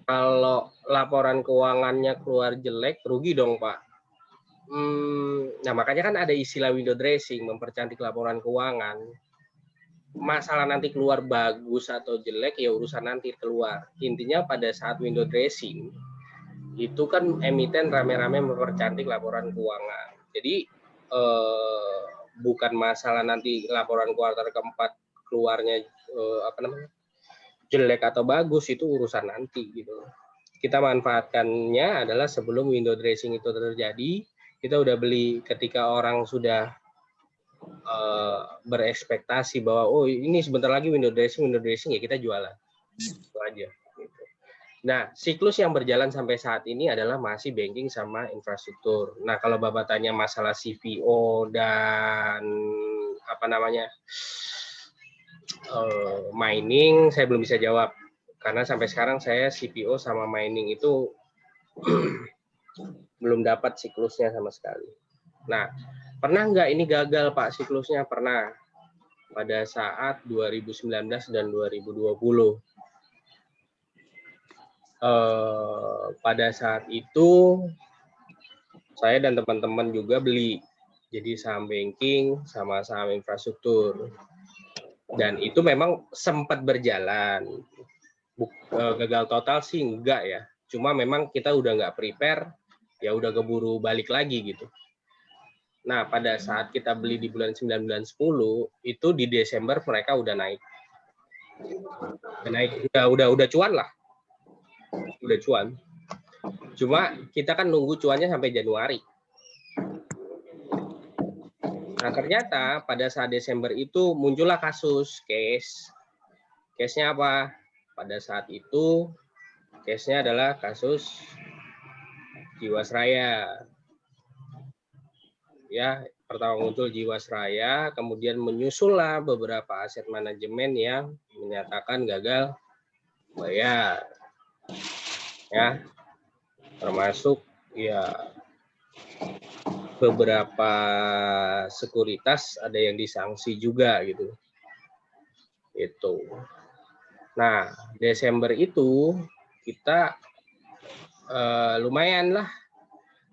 kalau laporan keuangannya keluar jelek, rugi dong, Pak. Nah, makanya kan ada istilah window dressing, mempercantik laporan keuangan. Masalah nanti keluar bagus atau jelek, ya urusan nanti keluar. Intinya pada saat window dressing, itu kan emiten rame-rame mempercantik laporan keuangan. Jadi bukan masalah nanti laporan kuartal keempat keluarnya jelek atau bagus, itu urusan nanti gitu. Kita manfaatkannya adalah sebelum window dressing itu terjadi, kita udah beli. Ketika orang sudah berekspektasi bahwa oh ini sebentar lagi window dressing ya kita jualan. Itu aja. Nah, siklus yang berjalan sampai saat ini adalah masih banking sama infrastruktur. Nah, kalau Bapak tanya masalah CPO dan mining, saya belum bisa jawab. Karena sampai sekarang saya CPO sama mining itu belum dapat siklusnya sama sekali. Nah, pernah nggak ini gagal, Pak, siklusnya? Pernah. Pada saat 2019 dan 2020. Pada saat itu saya dan teman-teman juga beli, jadi saham banking sama saham infrastruktur, dan itu memang sempat berjalan. Gagal total sih enggak ya, cuma memang kita udah nggak prepare, ya udah keburu balik lagi gitu. Nah, pada saat kita beli di bulan 9, bulan 10, itu di Desember mereka udah naik. Udah cuan lah. Udah cuan. Cuma kita kan nunggu cuannya sampai Januari. Nah, ternyata pada saat Desember itu muncullah kasus case. Case-nya apa? Pada saat itu case-nya adalah kasus Jiwasraya. Ya, pertama muncul Jiwasraya, kemudian menyusullah beberapa aset manajemen yang menyatakan gagal bayar. Ya, termasuk ya beberapa sekuritas ada yang disanksi juga gitu. Itu. Nah, Desember itu kita lumayan lah.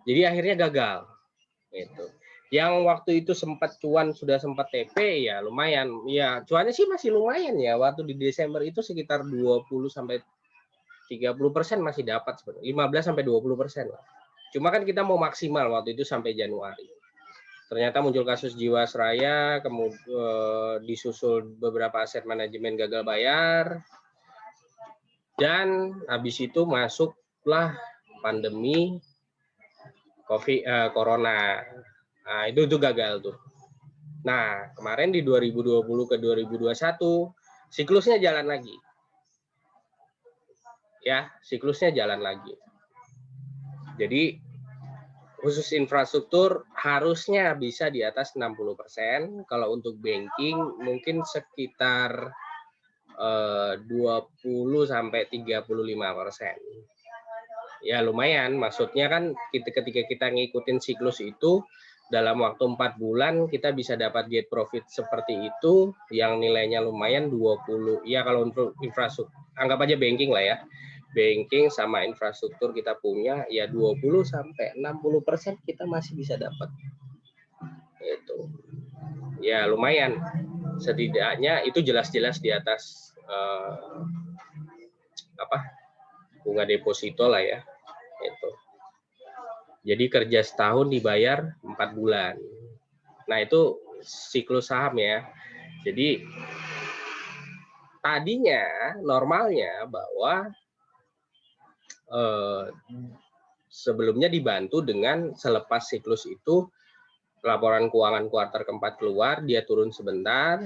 Jadi akhirnya gagal. Gitu. Yang waktu itu sempat cuan, sudah sempat TP ya lumayan. Ya, cuannya sih masih lumayan ya. Waktu di Desember itu sekitar 20 sampai 30% masih dapat sebenarnya. 15 sampai 20% lah. Cuma kan kita mau maksimal waktu itu sampai Januari. Ternyata muncul kasus Jiwasraya, kemudian disusul beberapa aset manajemen gagal bayar. Dan habis itu masuklah pandemi Corona. Nah, itu gagal tuh. Nah, kemarin di 2020 ke 2021 siklusnya jalan lagi. Ya, siklusnya jalan lagi. Jadi khusus infrastruktur harusnya bisa di atas 60%. Kalau untuk banking mungkin sekitar 20 sampai 35%. Ya lumayan, maksudnya kan ketika kita ngikutin siklus itu dalam waktu 4 bulan kita bisa dapat get profit seperti itu yang nilainya lumayan 20. Ya kalau untuk infrastruktur, anggap aja banking lah ya. Banking sama infrastruktur kita punya ya 20 sampai 60% kita masih bisa dapat. Itu. Ya lumayan. Setidaknya itu jelas-jelas di atas bunga deposito lah ya. Itu. Jadi kerja setahun dibayar 4 bulan. Nah, itu siklus saham ya. Jadi tadinya normalnya bahwa sebelumnya dibantu dengan selepas siklus itu laporan keuangan kuartal keempat keluar, dia turun sebentar,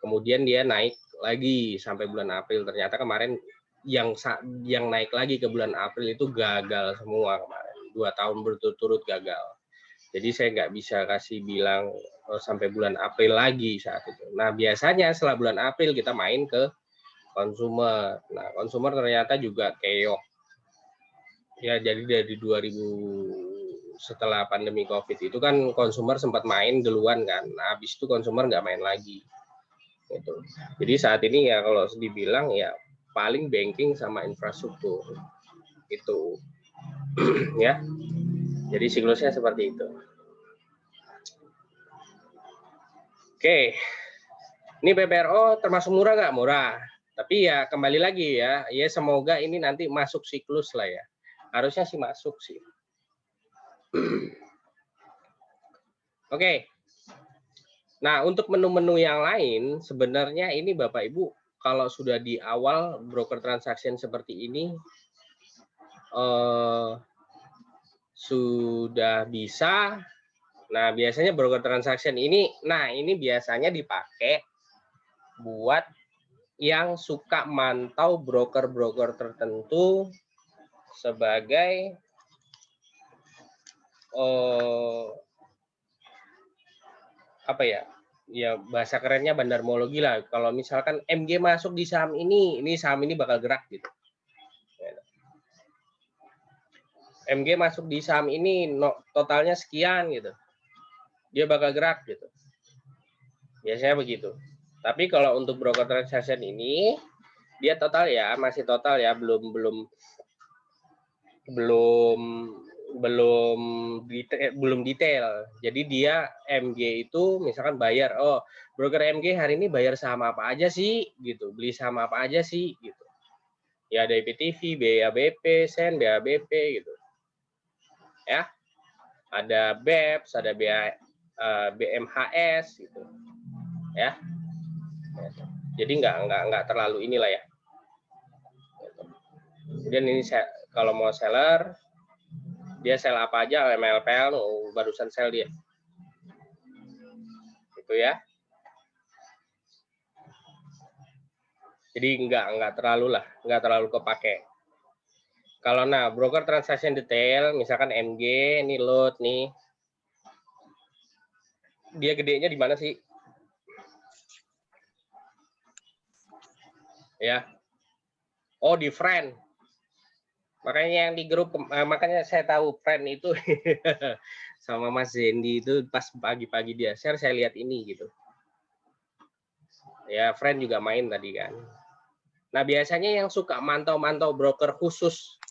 kemudian dia naik lagi sampai bulan April. Ternyata kemarin yang naik lagi ke bulan April itu gagal semua kemarin. 2 tahun berturut-turut gagal. Jadi saya nggak bisa kasih bilang sampai bulan April lagi saat itu. Nah, biasanya setelah bulan April kita main ke konsumer. Nah, konsumer ternyata juga keok. Ya, jadi dari 2000 setelah pandemi COVID itu kan konsumer sempat main duluan kan. Nah, habis itu konsumer nggak main lagi. Gitu. Jadi saat ini ya kalau dibilang ya paling banking sama infrastruktur itu ya. Jadi siklusnya seperti itu. Oke, ini PPRO termasuk murah nggak? Murah. Tapi ya kembali lagi ya semoga ini nanti masuk siklus lah ya. Harusnya sih masuk sih. Oke. Nah, untuk menu-menu yang lain sebenarnya ini Bapak Ibu kalau sudah di awal broker transaction seperti ini sudah bisa. Nah, biasanya broker transaction ini biasanya dipakai buat yang suka mantau broker-broker tertentu sebagai ya bahasa kerennya bandarmologi lah. Kalau misalkan MG masuk di saham ini saham ini bakal gerak gitu. MG masuk di saham ini totalnya sekian gitu. Dia bakal gerak gitu. Biasanya begitu. Tapi kalau untuk broker transaction ini dia total ya, masih total ya, belum detail. Jadi dia MG itu misalkan bayar, broker MG hari ini bayar saham apa aja sih gitu, beli saham apa aja sih gitu. Ya ada IPTV, BABP, SEN, BABP gitu. Ya. ada BEPS, ada BMHS gitu. Ya. Jadi nggak terlalu inilah ya. Kemudian ini kalau mau seller, dia sell apa aja, MLPL, barusan sell dia. Gitu ya. Jadi nggak terlalu kepake. Kalau broker transaction detail, misalkan MG, ini load nih, dia gedenya di mana sih? Ya, oh di friend. Makanya yang di grup, makanya saya tahu friend itu sama Mas Zendi itu pas pagi-pagi dia share, saya lihat ini gitu. Ya, friend juga main tadi kan. Nah, biasanya yang suka mantau-mantau broker khusus,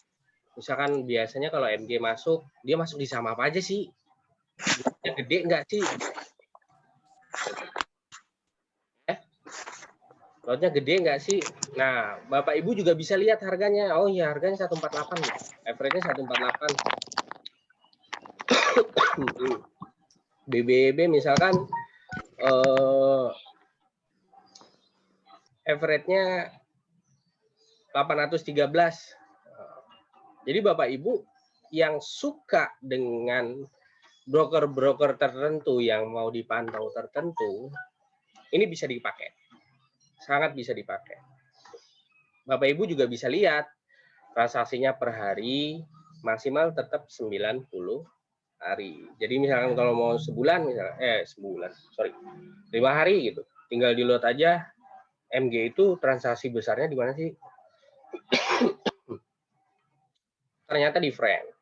misalkan biasanya kalau MG masuk, dia masuk di saham apa aja sih? Dia gede nggak sih? Lotnya gede nggak sih? Nah, Bapak Ibu juga bisa lihat harganya. Oh iya, harganya 148. Average-nya 148. BBB misalkan average-nya 813. Jadi Bapak Ibu yang suka dengan broker-broker tertentu yang mau dipantau tertentu, ini bisa dipakai. Sangat bisa dipakai. Bapak Ibu juga bisa lihat transaksinya per hari maksimal tetap 90 hari. Jadi misalkan kalau mau sebulan, 5 hari gitu, tinggal di load aja. MG itu transaksi besarnya di mana sih? Ternyata di friend.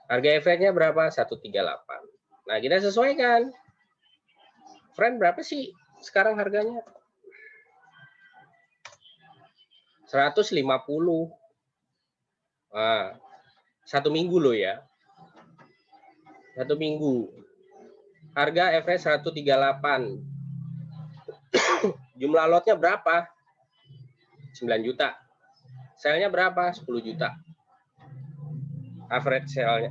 Harga efeknya berapa? 138. Nah, kita sesuaikan. Friend berapa sih sekarang harganya? 150. Nah, 1 minggu loh ya. 1 minggu. Harga efek 138. Jumlah lotnya berapa? 9 juta. Selnya berapa? 10 juta. Average selnya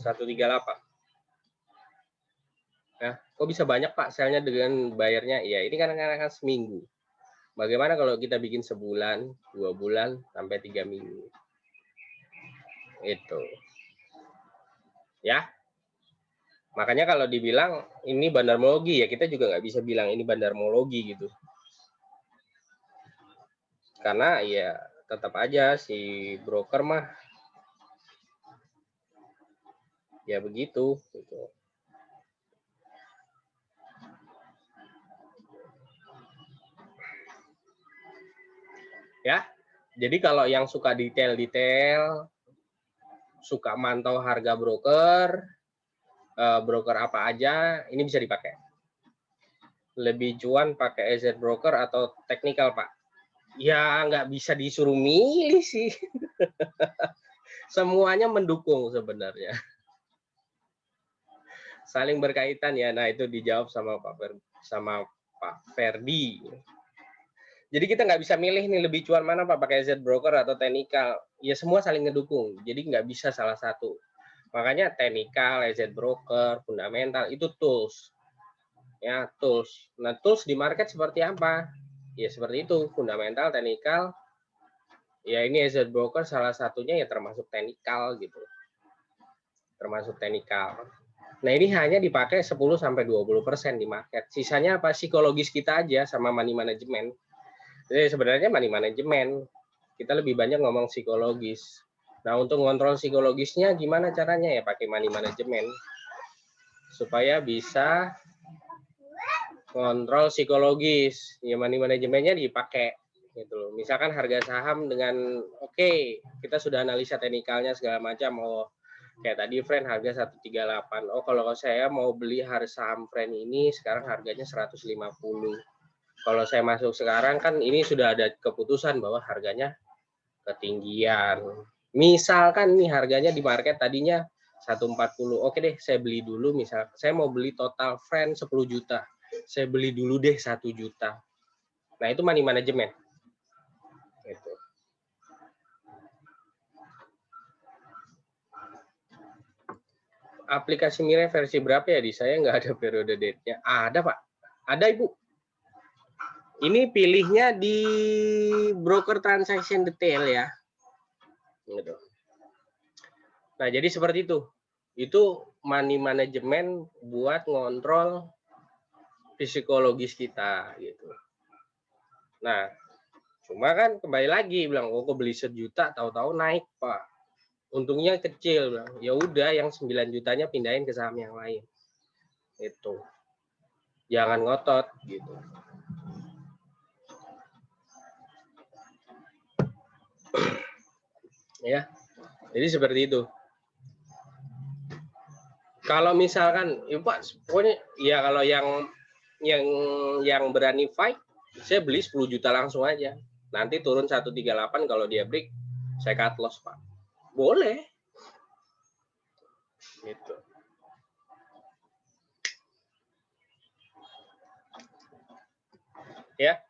138. Nah, kok bisa banyak Pak selnya dengan bayarnya? Ya, ini kan seminggu. Bagaimana kalau kita bikin sebulan, 2 bulan, sampai 3 minggu? Itu. Ya. Makanya kalau dibilang ini bandarmologi, ya kita juga nggak bisa bilang ini bandarmologi gitu. Karena ya tetap aja si broker mah ya begitu gitu. Ya. Jadi kalau yang suka detail-detail, suka mantau harga broker apa aja, ini bisa dipakai. Lebih cuan pakai EZ broker atau teknikal, Pak? Ya nggak bisa disuruh milih sih. Semuanya mendukung sebenarnya. Saling berkaitan ya. Nah, itu dijawab sama Pak Ferdi. Jadi kita nggak bisa milih nih lebih cuan mana Pak, pakai EZ broker atau teknikal. Ya semua saling ngedukung. Jadi nggak bisa salah satu. Makanya teknikal, EZ broker, fundamental itu tools. Ya, tools. Nah, tools di market seperti apa? Ya seperti itu, fundamental, teknikal. Ya ini EZ broker salah satunya ya termasuk teknikal gitu. Termasuk teknikal. Nah, ini hanya dipakai 10-20% di market. Sisanya apa? Psikologis kita aja sama money management. Jadi sebenarnya money management kita lebih banyak ngomong psikologis. Nah, untuk ngontrol psikologisnya gimana caranya? Ya pakai money management. Supaya bisa kontrol psikologis. Ya money manajemennya dipakai gitu loh. Misalkan harga saham dengan kita sudah analisa teknikalnya segala macam. Oh, kayak tadi friend harga 138. Oh, kalau saya mau beli harga saham friend ini sekarang harganya 150. Kalau saya masuk sekarang kan ini sudah ada keputusan bahwa harganya ketinggian. Misalkan nih harganya di market tadinya 140. Oke deh, saya beli dulu. Misal saya mau beli total friend 10 juta. Saya beli dulu deh 1 juta. Nah, itu money management. Gitu. aplikasi Mirai versi berapa ya? Di saya nggak ada periode date-nya. Ada, Pak. Ada, Ibu. Ini pilihnya di broker transaction detail ya. Gitu. Nah, jadi seperti itu. Itu money management buat ngontrol psikologis kita gitu. Nah, cuma kan kembali lagi bilang, kok beli 1 juta tahu-tahu naik, Pak. Untungnya kecil, bilang. Ya udah yang 9 jutanya pindahin ke saham yang lain. Itu. Jangan ngotot gitu. Ya. Jadi seperti itu. Kalau misalkan, ya Pak, pokoknya ya kalau yang berani fight, saya beli 10 juta langsung aja. Nanti turun 138 kalau dia break, saya cut loss, Pak. Boleh. Gitu. Ya.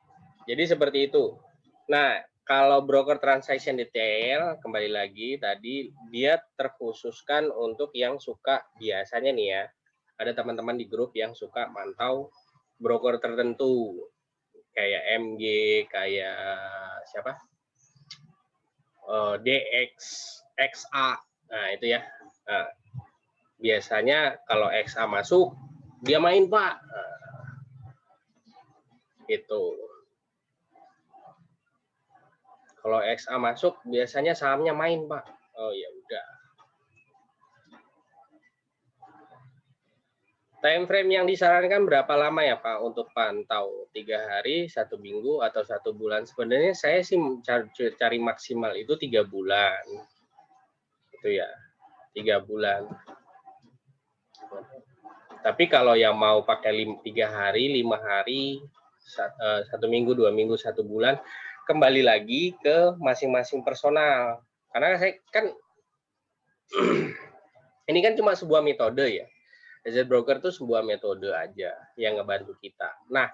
Jadi seperti itu. Nah, kalau broker transaction detail, kembali lagi tadi, dia terkhususkan untuk yang suka, biasanya nih ya, ada teman-teman di grup yang suka mantau broker tertentu, kayak MG, kayak siapa? DX, XA, nah itu ya. Nah, biasanya kalau XA masuk, dia main, Pak. Nah, gitu. Kalau XA masuk, biasanya sahamnya main, Pak. Oh ya udah. Time frame yang disarankan berapa lama ya, Pak, untuk pantau? 3 hari, 1 minggu, atau 1 bulan? Sebenarnya saya sih cari maksimal itu 3 bulan. Itu ya, 3 bulan. Tapi kalau yang mau pakai 3 hari, 5 hari, 1 minggu, 2 minggu, 1 bulan, kembali lagi ke masing-masing personal. Karena saya kan ini kan cuma sebuah metode ya. Asset broker itu sebuah metode aja yang ngebantu kita. Nah,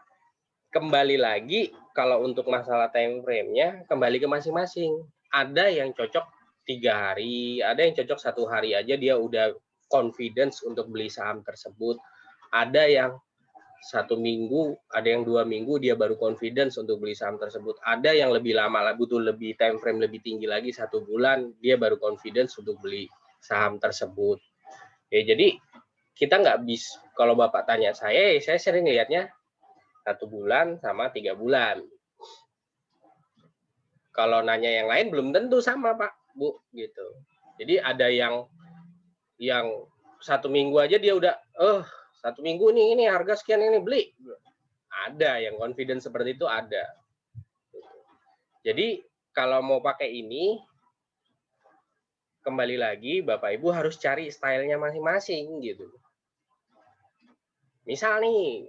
kembali lagi kalau untuk masalah time frame-nya kembali ke masing-masing. Ada yang cocok 3 hari, ada yang cocok 1 hari aja dia udah confidence untuk beli saham tersebut. Ada yang 1 minggu, ada yang 2 minggu dia baru confidence untuk beli saham tersebut. Ada yang lebih lama, butuh lebih time frame lebih tinggi lagi, 1 bulan dia baru confidence untuk beli saham tersebut. Ya, jadi kita nggak bisa, kalau Bapak tanya saya sering lihatnya 1 bulan sama 3 bulan. Kalau nanya yang lain belum tentu sama, Pak, Bu, gitu. Jadi ada yang 1 minggu aja dia udah, 1 minggu nih, ini harga sekian ini beli. Ada yang confidence seperti itu, ada. Jadi kalau mau pakai ini, kembali lagi Bapak Ibu harus cari stylenya masing-masing gitu. Misal nih,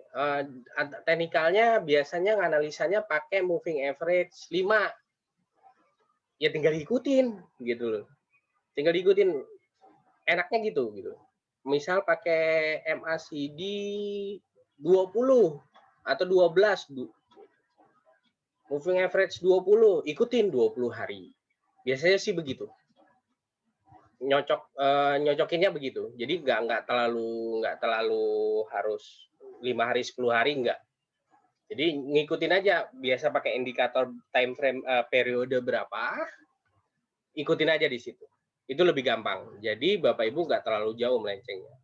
teknikalnya biasanya analisanya pakai moving average 5. Ya tinggal ikutin gitu loh. Tinggal ikutin, enaknya gitu. Misal pakai MACD 20 atau 12, moving average 20, ikutin 20 hari. Biasanya sih begitu. Nyocokinnya begitu. Jadi nggak terlalu harus 5 hari 10 hari enggak. Jadi ngikutin aja, biasa pakai indikator time frame periode berapa, ikutin aja di situ. Itu lebih gampang. Jadi Bapak Ibu nggak terlalu jauh melencengnya.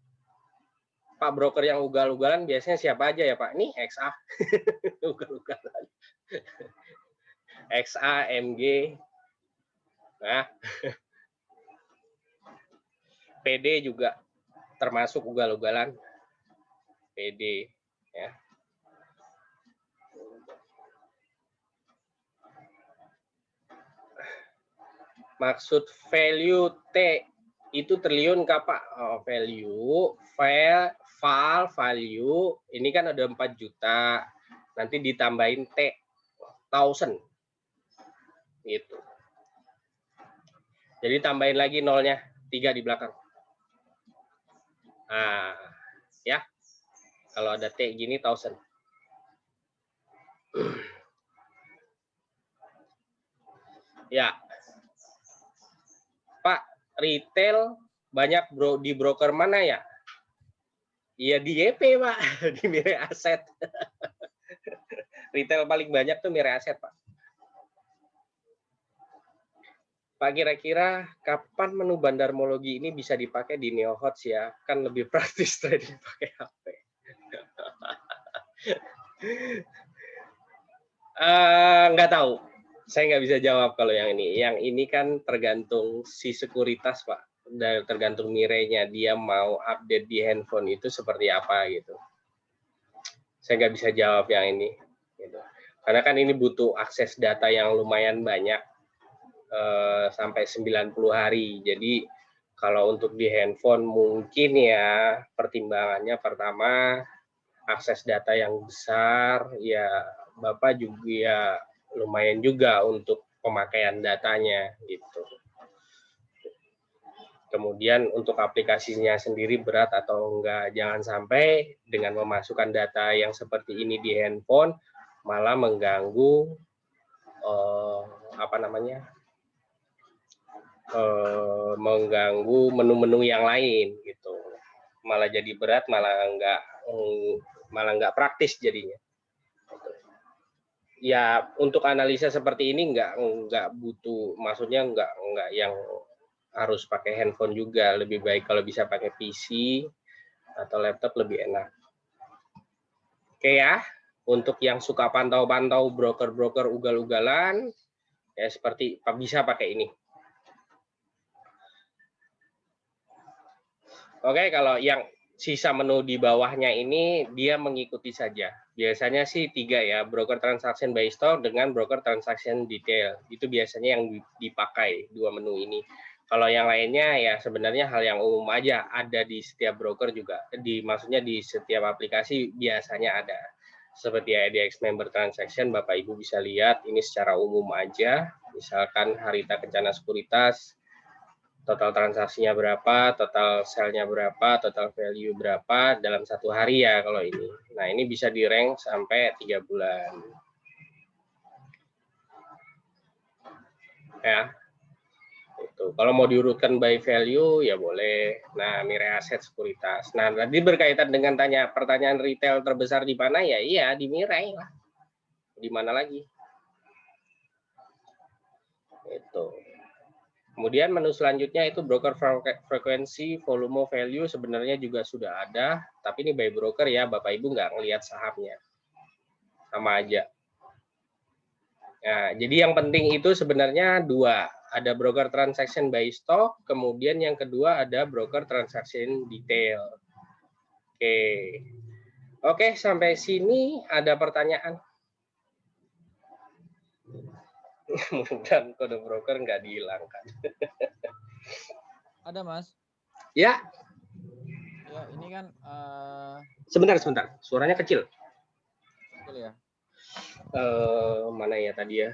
Pak broker yang ugal-ugalan biasanya siapa aja ya Pak? Nih XA. Ugal-ugalan. XA, MG. Nah. PD juga termasuk ugal-ugalan. PD ya. Maksud value T itu triliun Pak? Value, value, ini kan ada 4 juta. Nanti ditambahin T, 1000. Gitu. Jadi tambahin lagi nolnya, 3 di belakang. Nah, ya. Kalau ada T gini 1000. Ya. Pak, retail banyak di broker mana ya? Iya di YP, Pak, di Mirai Aset. Retail paling banyak tuh Mirai Aset, Pak. Pak, kira-kira kapan menu bandarmologi ini bisa dipakai di NeoHots ya? Kan lebih praktis trading pakai HP. Nggak tahu. Saya nggak bisa jawab kalau yang ini. Yang ini kan tergantung si sekuritas, Pak. Dan tergantung nilainya. Dia mau update di handphone itu seperti apa gitu. Saya nggak bisa jawab yang ini. Gitu. Karena kan ini butuh akses data yang lumayan banyak. Sampai 90 hari. Jadi kalau untuk di handphone mungkin ya pertimbangannya pertama akses data yang besar, ya Bapak juga ya lumayan juga untuk pemakaian datanya gitu. Kemudian untuk aplikasinya sendiri berat atau enggak, jangan sampai dengan memasukkan data yang seperti ini di handphone malah mengganggu mengganggu menu-menu yang lain gitu. Malah jadi berat, malah enggak praktis jadinya. Ya untuk analisa seperti ini nggak butuh, maksudnya nggak yang harus pakai handphone juga, lebih baik kalau bisa pakai PC atau laptop lebih enak. Oke ya, untuk yang suka pantau-pantau broker-broker ugal-ugalan ya seperti bisa pakai ini. Oke, kalau yang sisa menu di bawahnya ini dia mengikuti saja. Biasanya sih 3 ya, broker transaction by stock dengan broker transaction detail. Itu biasanya yang dipakai 2 menu ini. Kalau yang lainnya ya sebenarnya hal yang umum aja, ada di setiap broker juga. Maksudnya di setiap aplikasi biasanya ada. Seperti IDX member transaction, Bapak Ibu bisa lihat ini secara umum aja. Misalkan Harita Kencana Sekuritas, total transaksinya berapa, total sell-nya berapa, total value berapa dalam 1 hari ya kalau ini. Nah, ini bisa di-rank sampai 3 bulan. Ya. Itu. Kalau mau diurutkan by value ya boleh. Nah, Mirai Aset Sekuritas. Nah, tadi berkaitan dengan pertanyaan retail terbesar di mana ya? Iya, di Mirai lah. Di mana lagi? Itu. Kemudian menu selanjutnya itu broker frekuensi, volume, value sebenarnya juga sudah ada, tapi ini by broker ya, Bapak Ibu nggak ngelihat sahamnya. Sama aja. Nah, jadi yang penting itu sebenarnya 2. Ada broker transaction by stock, kemudian yang kedua ada broker transaction detail. Oke, sampai sini ada pertanyaan? Mudah-mudahan kode broker nggak dihilangkan. Ada, Mas. Ya. Ya, ini kan Sebentar. Suaranya kecil. kecil ya. Mana ya tadi ya?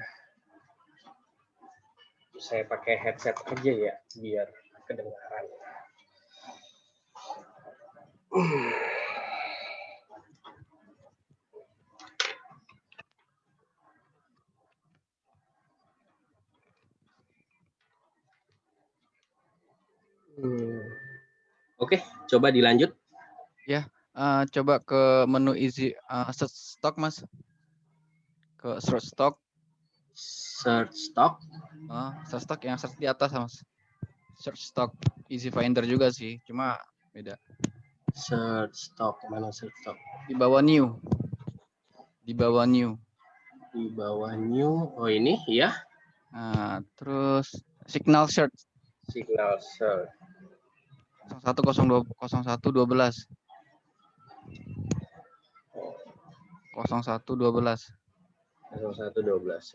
Saya pakai headset aja ya, biar kedengaran. Oke, coba dilanjut. Ya, coba ke menu easy search stock, Mas. Ke search stock. Search stock. Search stock yang search di atas, Mas. Search stock easy finder juga sih, cuma beda. Search stock, mana search stock? Di bawah new. Di bawah new. Di bawah new. Oh, ini ya. Nah, terus signal search. Signal search. 0112. 0112.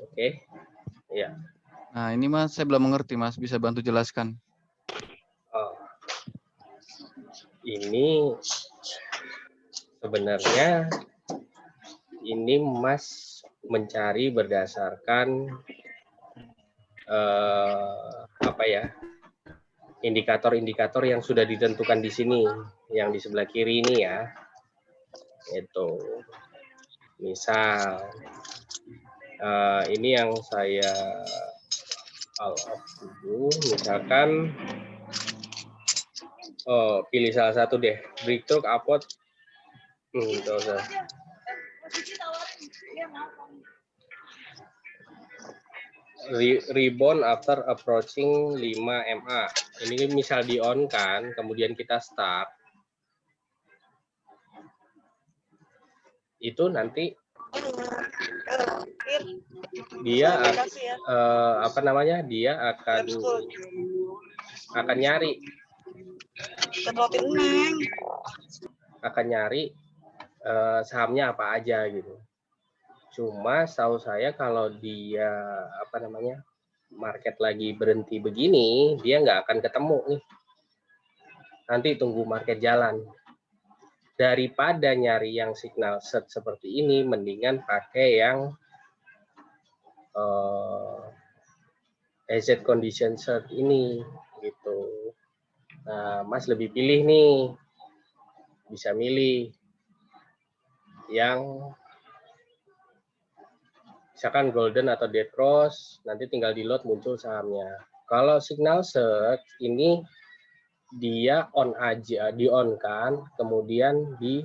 Oke. Ya. Nah, ini Mas saya belum mengerti, Mas. Bisa bantu jelaskan? Ini sebenarnya ini Mas mencari berdasarkan indikator-indikator yang sudah ditentukan di sini, yang di sebelah kiri ini ya. Itu. Misal ini yang saya misalkan Oh, pilih salah satu deh. Breakthrough, upward. Nggak usah. Rebound after approaching 5 MA. Ini misal di on kan, kemudian kita start. Itu nanti dia apa namanya? Dia akan nyari sahamnya apa aja gitu. Cuma setahu saya kalau dia apa namanya market lagi berhenti begini, dia nggak akan ketemu nih. Nanti tunggu market jalan. Daripada nyari yang signal set seperti ini, mendingan pakai yang asset condition set ini gitu. Nah, Mas lebih pilih nih, bisa milih yang misalkan golden atau dead cross, nanti tinggal di load muncul sahamnya. Kalau signal set ini dia on aja, di on kan, kemudian di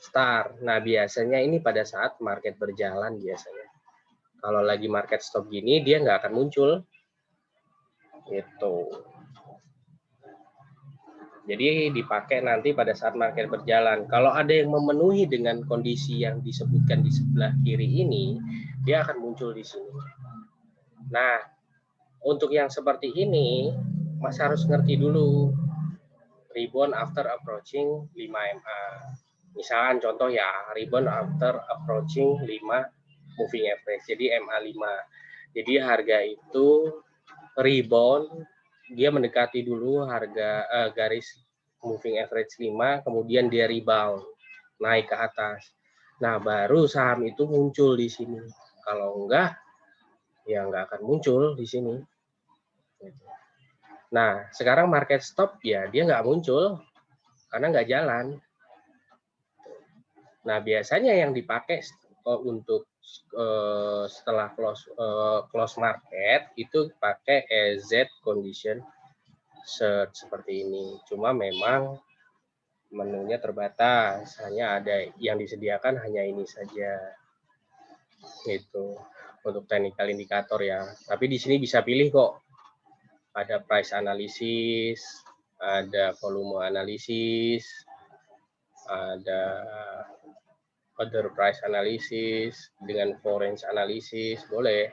start. Nah, biasanya ini pada saat market berjalan biasanya. Kalau lagi market stop gini, dia nggak akan muncul. Gitu. Jadi dipakai nanti pada saat market berjalan. Kalau ada yang memenuhi dengan kondisi yang disebutkan di sebelah kiri ini, dia akan muncul di sini. Nah, untuk yang seperti ini, Mas harus ngerti dulu rebound after approaching 5 MA. Misalkan contoh ya, rebound after approaching 5 moving average, jadi MA 5. Jadi harga itu rebound, dia mendekati dulu harga garis moving average 5, kemudian dia rebound, naik ke atas. Nah, baru saham itu muncul di sini. Kalau enggak, ya enggak akan muncul di sini. Nah, sekarang market stop ya dia nggak muncul karena nggak jalan. Nah, biasanya yang dipakai untuk setelah close market itu pakai AZ condition search seperti ini. Cuma memang menunya terbatas, hanya ada yang disediakan hanya ini saja. Itu untuk technical indikator ya. Tapi di sini bisa pilih kok. Ada price analysis, ada volume analysis, ada other price analysis dengan foreign analysis, boleh.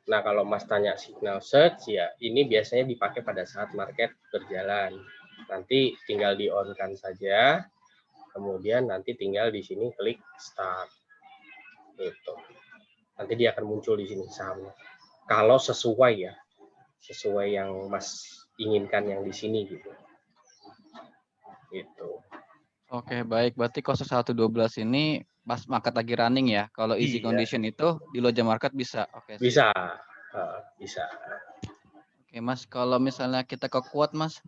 Nah, kalau Mas tanya signal search, ya ini biasanya dipakai pada saat market berjalan. Nanti tinggal di on-kan saja, kemudian nanti tinggal di sini klik start. Gitu. Nanti dia akan muncul di sini sahamnya. Kalau sesuai ya, sesuai yang Mas inginkan yang di sini gitu. Gitu. Oke, baik. Berarti 0112 ini pas market lagi running ya. Kalau easy condition itu di loja market bisa. Oke. Bisa. Bisa. Oke, Mas. Kalau misalnya kita ke quote, Mas.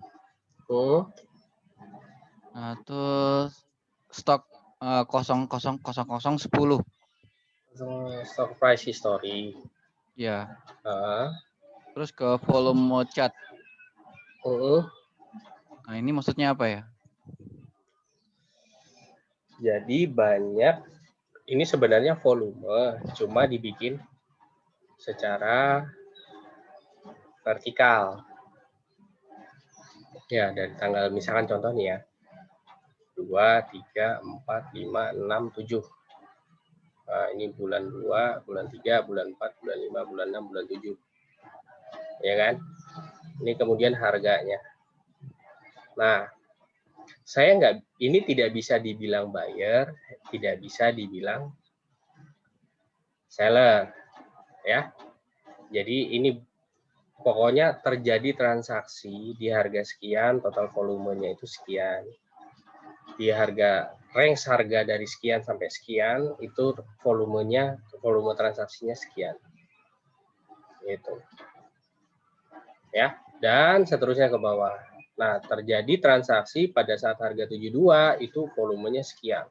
Nah, terus stok 000010. Stock price history. Ya. Terus ke volume chart. Nah, ini maksudnya apa ya? Jadi banyak, ini sebenarnya volume, cuma dibikin secara vertikal. Ya, dari tanggal misalkan contoh nih ya. 2, 3, 4, 5, 6, 7. Nah, ini bulan 2, bulan 3, bulan 4, bulan 5, bulan 6, bulan 7. Ya kan? Ini kemudian harganya. Nah, ini tidak bisa dibilang buyer, tidak bisa dibilang seller. Ya. Jadi ini pokoknya terjadi transaksi di harga sekian, total volumenya itu sekian. Di range harga dari sekian sampai sekian itu volume transaksinya sekian. Gitu. Ya, dan seterusnya ke bawah. Nah, terjadi transaksi pada saat harga 72 itu volumenya sekian.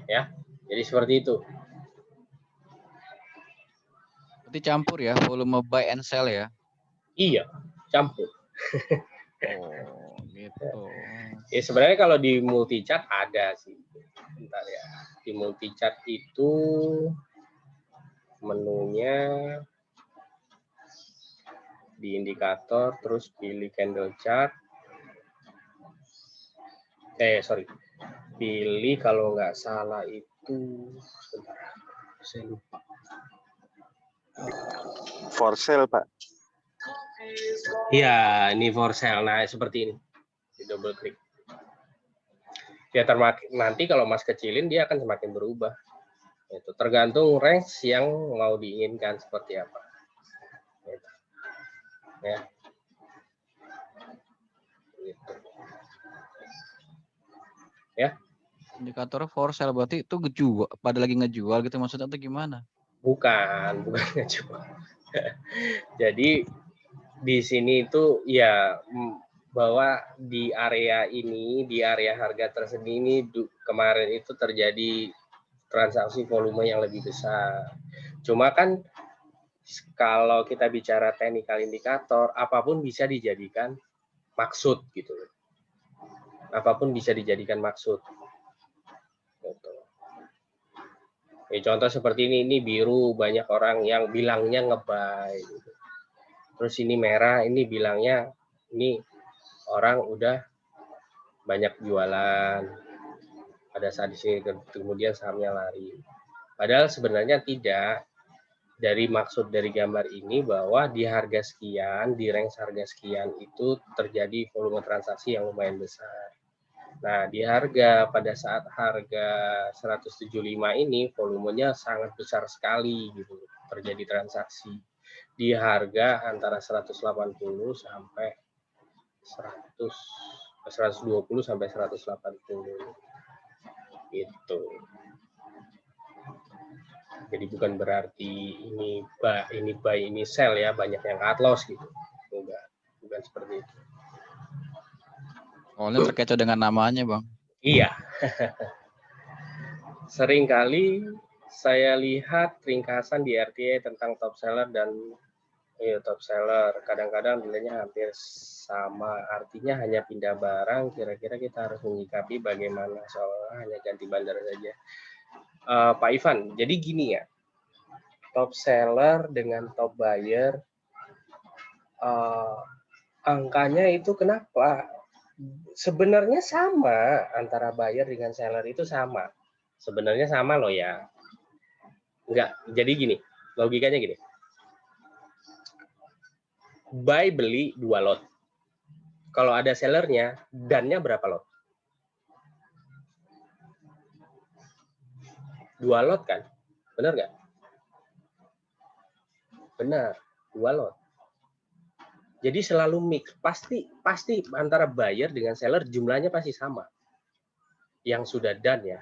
Ya. Jadi seperti itu. Berarti campur ya, volume buy and sell ya. Iya, campur. Oh, gitu. Ya sebenarnya kalau di multi-chart ada sih. Bentar ya. Di multi-chart itu menunya di indikator, terus pilih candle chart. Sorry. Pilih kalau nggak salah itu, sebentar, saya lupa. For sale, Pak. Iya, ini for sale. Nah, seperti ini. Di double klik. Ya, nanti kalau Mas kecilin, dia akan semakin berubah. Itu tergantung range yang mau diinginkan seperti apa. Gitu. Ya. Gitu. Ya. Indikatornya for sale berarti itu pada lagi ngejual gitu maksudnya atau gimana? Bukan ngejual. Jadi di sini itu ya bahwa di area ini, di area harga tersendiri ini kemarin itu terjadi transaksi volume yang lebih besar. Cuma kan kalau kita bicara technical indikator, apapun bisa dijadikan maksud gitu. Apapun bisa dijadikan maksud. Gitu. Contoh seperti ini biru, banyak orang yang bilangnya nge-buy. Gitu. Terus ini merah, ini bilangnya ini orang udah banyak jualan. Pada saat di sini kemudian sahamnya lari. Padahal sebenarnya tidak. Dari maksud dari gambar ini bahwa di harga sekian, di range harga sekian itu terjadi volume transaksi yang lumayan besar. Nah, di harga pada saat harga 175 ini volumenya sangat besar sekali gitu terjadi transaksi. Di harga antara 180 sampai 120 sampai 180 gitu. Jadi bukan berarti ini buy ini sell ya, banyak yang cut loss gitu. Enggak, bukan seperti itu. Soalnya terkecoh dengan namanya, Bang. Iya. Seringkali saya lihat ringkasan di RTA tentang top seller dan top seller. Kadang-kadang nilainya hampir sama. Artinya hanya pindah barang, kira-kira kita harus menyikapi bagaimana, soalnya hanya ganti bandar saja. Pak Ivan, jadi gini ya, top seller dengan top buyer, angkanya itu kenapa? Sebenarnya sama, antara buyer dengan seller itu sama. Sebenarnya sama loh ya. Enggak, jadi gini, logikanya gini. Buy beli 2 lot. Kalau ada sellernya, dannya berapa lot? 2 lot kan? Benar nggak? Benar, 2 lot. Jadi selalu mix, pasti antara buyer dengan seller jumlahnya pasti sama. Yang sudah done ya,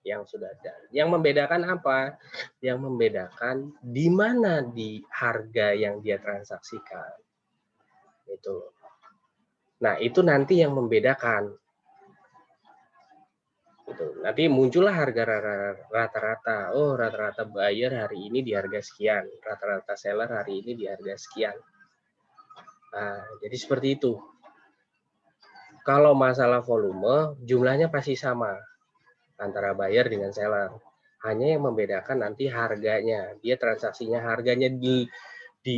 yang sudah done. Yang membedakan apa? Yang membedakan di mana di harga yang dia transaksikan. Itu. Nah, itu nanti yang membedakan. Gitu. Nanti muncullah harga rata-rata. Oh, rata-rata buyer hari ini di harga sekian, rata-rata seller hari ini di harga sekian. Nah, jadi seperti itu. Kalau masalah volume, jumlahnya pasti sama antara buyer dengan seller. Hanya yang membedakan nanti harganya. Dia transaksinya harganya di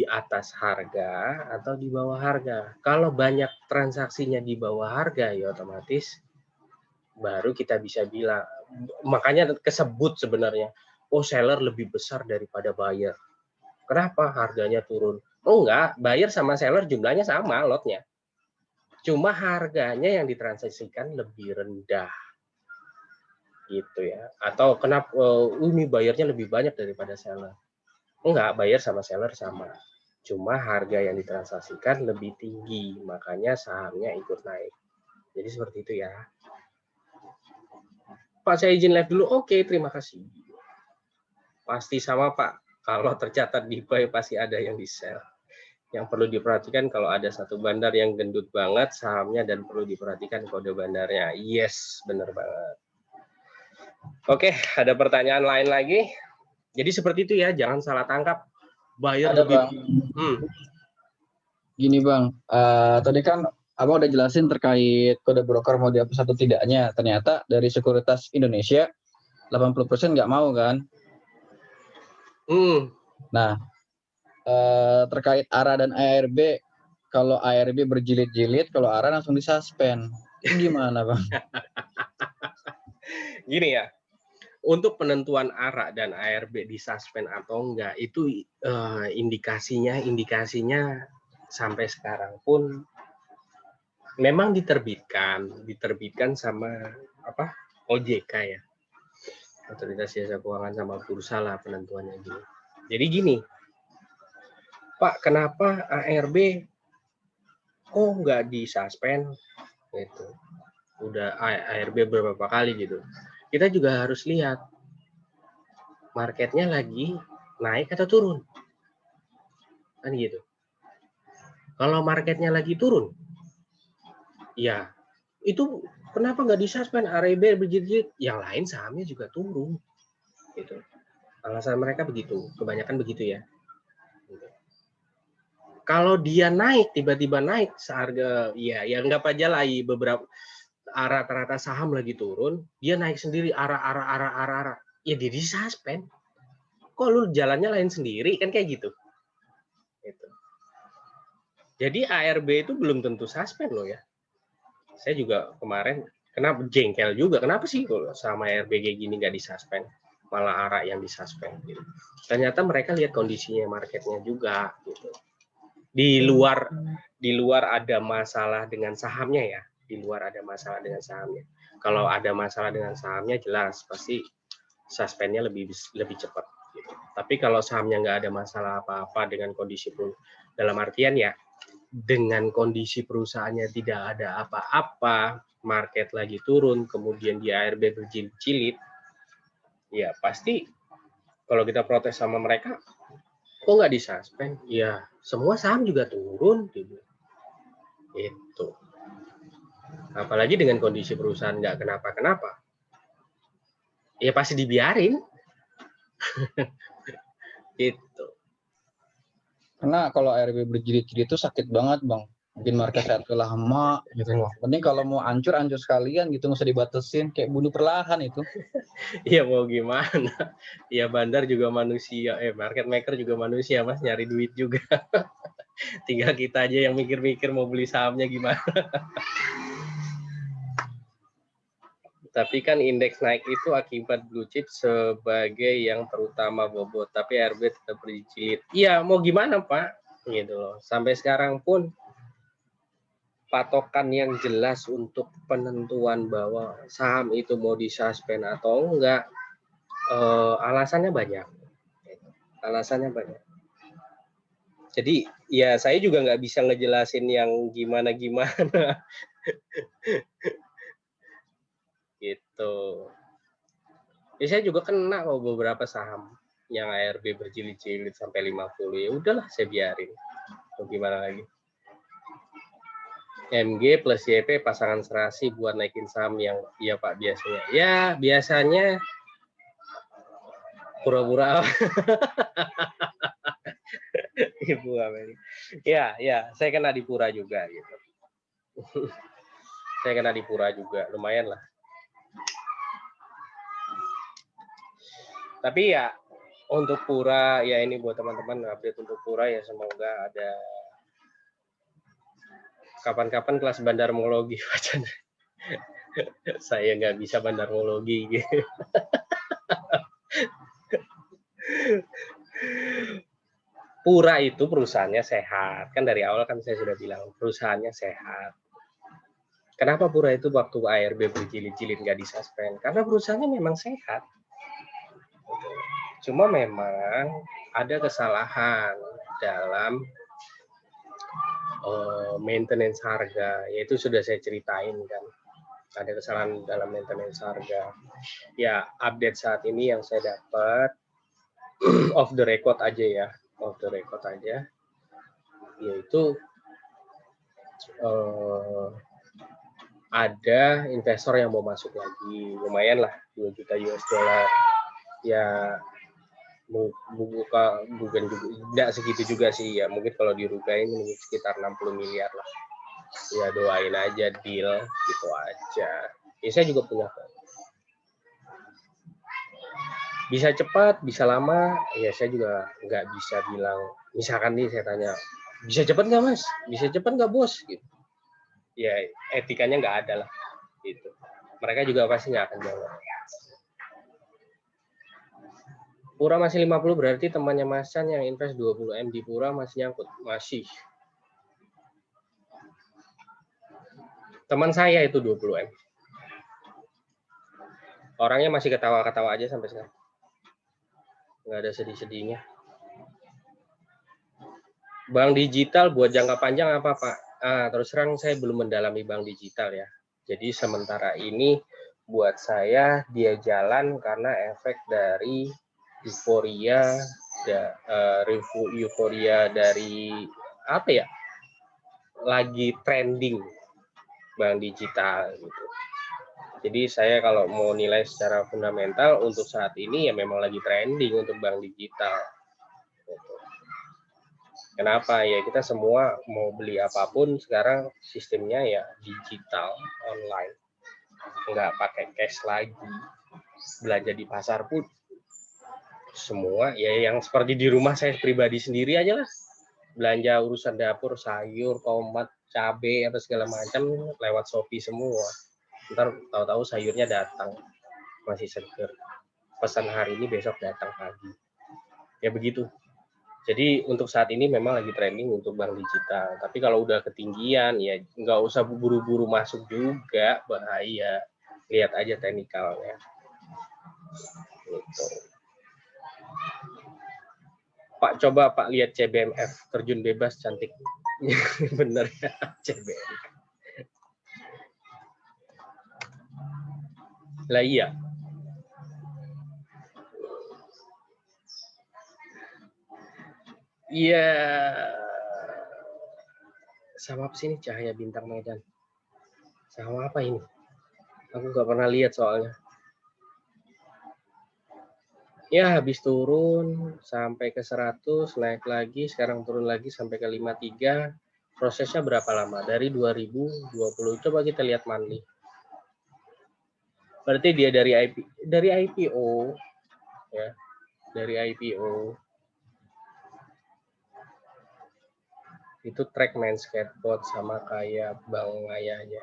atas harga atau di bawah harga. Kalau banyak transaksinya di bawah harga, ya otomatis baru kita bisa bilang, makanya kesebut sebenarnya, oh seller lebih besar daripada buyer. Kenapa harganya turun? Oh enggak, buyer sama seller jumlahnya sama lotnya. Cuma harganya yang ditransaksikan lebih rendah. Gitu ya. Atau kenapa ini bayarnya lebih banyak daripada seller? Enggak, buyer sama seller sama. Cuma harga yang ditransaksikan lebih tinggi, makanya sahamnya ikut naik. Jadi seperti itu ya. Pak, saya izin live dulu. Oke, terima kasih. Pasti sama, Pak. Kalau tercatat di buy, pasti ada yang di sell. Yang perlu diperhatikan kalau ada satu bandar yang gendut banget sahamnya dan perlu diperhatikan kode bandarnya. Yes, benar banget. Oke, ada pertanyaan lain lagi? Jadi seperti itu ya, jangan salah tangkap. Buyer Ada, lebih... Bang. Gini Bang, tadi kan Abang udah jelasin terkait kode broker mau dihapus atau tidaknya. Ternyata dari Sekuritas Indonesia 80% nggak mau kan. Nah, terkait ARA dan ARB, kalau ARB berjilid-jilid, kalau ARA langsung disuspend. Itu gimana Bang? Gini ya, untuk penentuan ARA dan ARB disuspend atau enggak itu indikasinya sampai sekarang pun memang diterbitkan sama OJK ya, Otoritas Jasa Keuangan, sama bursa lah penentuannya gini. Jadi gini, Pak, kenapa ARB kok nggak disuspend? Gitu. Udah ARB beberapa kali gitu. Kita juga harus lihat marketnya lagi naik atau turun, kan gitu. Kalau marketnya lagi turun, ya itu kenapa nggak disuspend? ARB berjilid-jilid, yang lain sahamnya juga turun, gitu. Alasan mereka begitu, kebanyakan begitu ya. Kalau dia naik, tiba-tiba naik seharga, ya nggak aja lah, beberapa rata-rata saham lagi turun, dia naik sendiri arah, ya dia disuspend. Kok lu jalannya lain sendiri, kan kayak gitu. Gitu. Jadi ARB itu belum tentu suspend loh ya. Saya juga kemarin kenapa jengkel juga, kenapa sih kalau sama ARB kayak gini nggak disuspend, malah ARA yang disuspend gitu. Ternyata mereka lihat kondisinya marketnya juga gitu. Di luar ada masalah dengan sahamnya ya, di luar ada masalah dengan sahamnya. Kalau ada masalah dengan sahamnya jelas pasti suspendnya lebih cepat gitu. Tapi kalau sahamnya nggak ada masalah apa-apa dengan kondisi dalam artian ya dengan kondisi perusahaannya tidak ada apa-apa, market lagi turun, kemudian di ARB berjilid-jilid, ya pasti kalau kita protes sama mereka, kok nggak disuspend? Ya semua saham juga turun, gitu. Itu. Apalagi dengan kondisi perusahaan nggak kenapa-kenapa, ya pasti dibiarin. Gitu. Karena kalau ARB berjilid-jilid itu sakit banget Bang. Bikin market satu lama gitu loh. Mending kalau mau hancur sekalian gitu, nggak usah dibatesin, kayak bunuh perlahan itu. Ya mau gimana? Ya bandar juga manusia, market maker juga manusia Mas, nyari duit juga. Tinggal kita aja yang mikir-mikir mau beli sahamnya gimana. Tapi kan indeks naik itu akibat blue chip sebagai yang terutama bobot, tapi ARB tetap berjilid. Iya, mau gimana Pak? Gitu loh. Sampai sekarang pun patokan yang jelas untuk penentuan bahwa saham itu mau disuspend atau enggak, alasannya banyak. Alasannya banyak. Jadi ya saya juga nggak bisa ngejelasin yang gimana-gimana. Gitu. Ya saya juga kena kok beberapa saham yang ARB berjilid-jilid sampai 50. Ya udahlah saya biarin. Mau gimana lagi? MG plus YP pasangan serasi buat naikin saham yang iya Pak biasanya. Ya biasanya pura-pura. Ibu Ameli. Ya, saya kena di Pura juga gitu. Saya kena di Pura juga, lumayan lah. Tapi ya untuk Pura ya ini buat teman-teman update untuk Pura ya, semoga ada kapan-kapan kelas bandarmologi wacana. Saya nggak bisa bandarmologi gitu. Pura itu perusahaannya sehat, kan dari awal kan saya sudah bilang perusahaannya sehat. Kenapa Pura itu waktu ARB berjilid-jilid nggak disuspend? Karena perusahaannya memang sehat. Cuma memang ada kesalahan dalam maintenance harga, yaitu sudah saya ceritain kan. Ada kesalahan dalam maintenance harga. Ya, update saat ini yang saya dapat off the record aja ya. Off the record aja, yaitu ada investor yang mau masuk lagi, lumayan lah 2 juta US dollar. Ya bukan tidak segitu juga sih ya, mungkin kalau dirugain mungkin sekitar 60 miliar lah. Ya doain aja deal gitu aja. Ya, saya juga punya. Bisa cepat, bisa lama, ya saya juga nggak bisa bilang. Misalkan nih saya tanya, bisa cepat nggak mas? Bisa cepat nggak bos? Gitu. Ya etikanya nggak ada lah. Gitu. Mereka juga pasti nggak akan jawab. Pura masih 50 berarti temannya Mas Chan yang invest 20M di Pura masih nyangkut? Masih. Teman saya itu 20M. Orangnya masih ketawa-ketawa aja sampai sekarang. Nggak ada sedih-sedihnya. Bank digital buat jangka panjang apa Pak? Terus terang saya belum mendalami bank digital ya. Jadi sementara ini buat saya dia jalan karena efek dari euforia, euforia dari apa ya? Lagi trending bank digital gitu. Jadi saya kalau mau nilai secara fundamental untuk saat ini ya memang lagi trending untuk bank digital. Kenapa? Ya kita semua mau beli apapun sekarang sistemnya ya digital, online. Nggak pakai cash lagi. Belanja di pasar pun semua ya yang seperti di rumah saya pribadi sendiri aja lah. Belanja urusan dapur, sayur, tomat, cabai, apa segala macam lewat Shopee semua. Ntar tahu-tahu sayurnya datang masih seger. Pesan hari ini besok datang pagi. Ya begitu. Jadi untuk saat ini memang lagi trending untuk bank digital. Tapi kalau udah ketinggian ya nggak usah buru-buru masuk juga, bahaya. Lihat aja teknikalnya. Gitu. Pak coba Pak lihat CBMF terjun bebas cantik. Bener ya CBMF. Lah iya. Iya. Sama apa sih ini Cahaya Bintang Medan? Sama apa ini? Aku nggak pernah lihat soalnya. Ya habis turun sampai ke 100, naik lagi, sekarang turun lagi sampai ke 53. Prosesnya berapa lama? Dari 2020. Coba kita lihat monthly. Berarti dia dari IPO ya. Dari IPO itu track main skateboard sama kayak Bang Ngaya aja.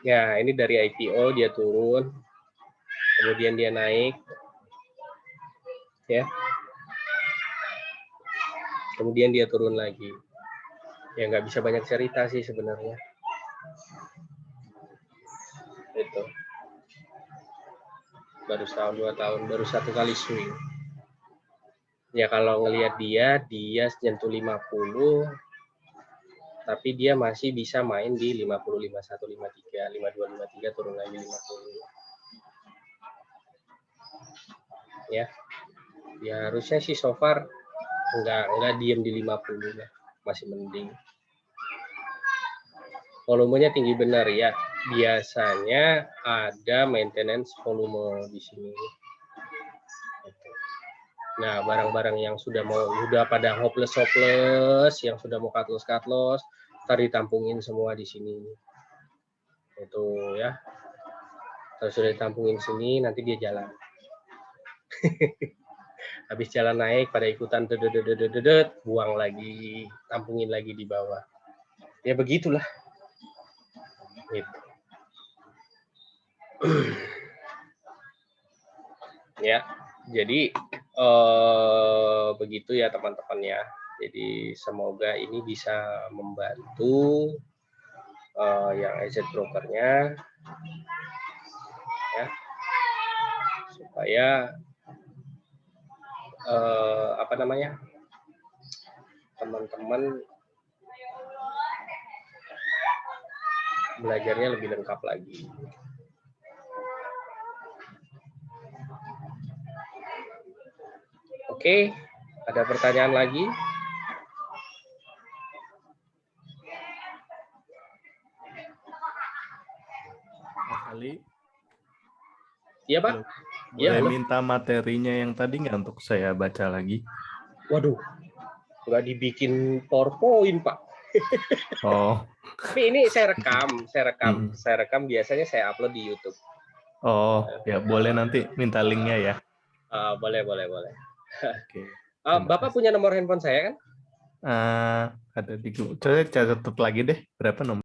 Ya, ini dari IPO dia turun. Kemudian dia naik. Ya. Kemudian dia turun lagi. Ya nggak bisa banyak cerita sih sebenarnya. Itu. Baru setahun 2 tahun, baru 1 kali swing. Ya kalau ngelihat dia nyentuh 50, tapi dia masih bisa main di 50, 51, 53, 52, 53 turun lagi 50. Ya. Ya harusnya sih so far nggak diem di 50 ya, masih mending. Volumenya tinggi benar ya. Biasanya ada maintenance volume di sini. Nah, barang-barang yang sudah pada hopeless, yang sudah mau cut loss, ntar ditampungin semua di sini. Itu ya. Terus sudah ditampungin sini, nanti dia jalan. Habis jalan naik pada ikutan buang lagi, tampungin lagi di bawah. Ya begitulah. Gitu. Ya, jadi begitu ya teman-teman ya. Jadi semoga ini bisa membantu yang asset brokernya ya, supaya teman-teman belajarnya lebih lengkap lagi. Oke, ada pertanyaan lagi? Mas Ali. Iya Pak. Halo. Iya, Boleh halo. minta materinya yang tadi nggak untuk saya baca lagi? Waduh, nggak dibikin PowerPoint, Pak. Oh, Tapi ini saya rekam, Hmm. saya rekam biasanya saya upload di YouTube. oh, ya boleh nanti minta linknya ya. Boleh. Oke. Terima Bapak kasih. punya nomor handphone saya kan? Ada di Google. Coba catat lagi deh berapa nomor.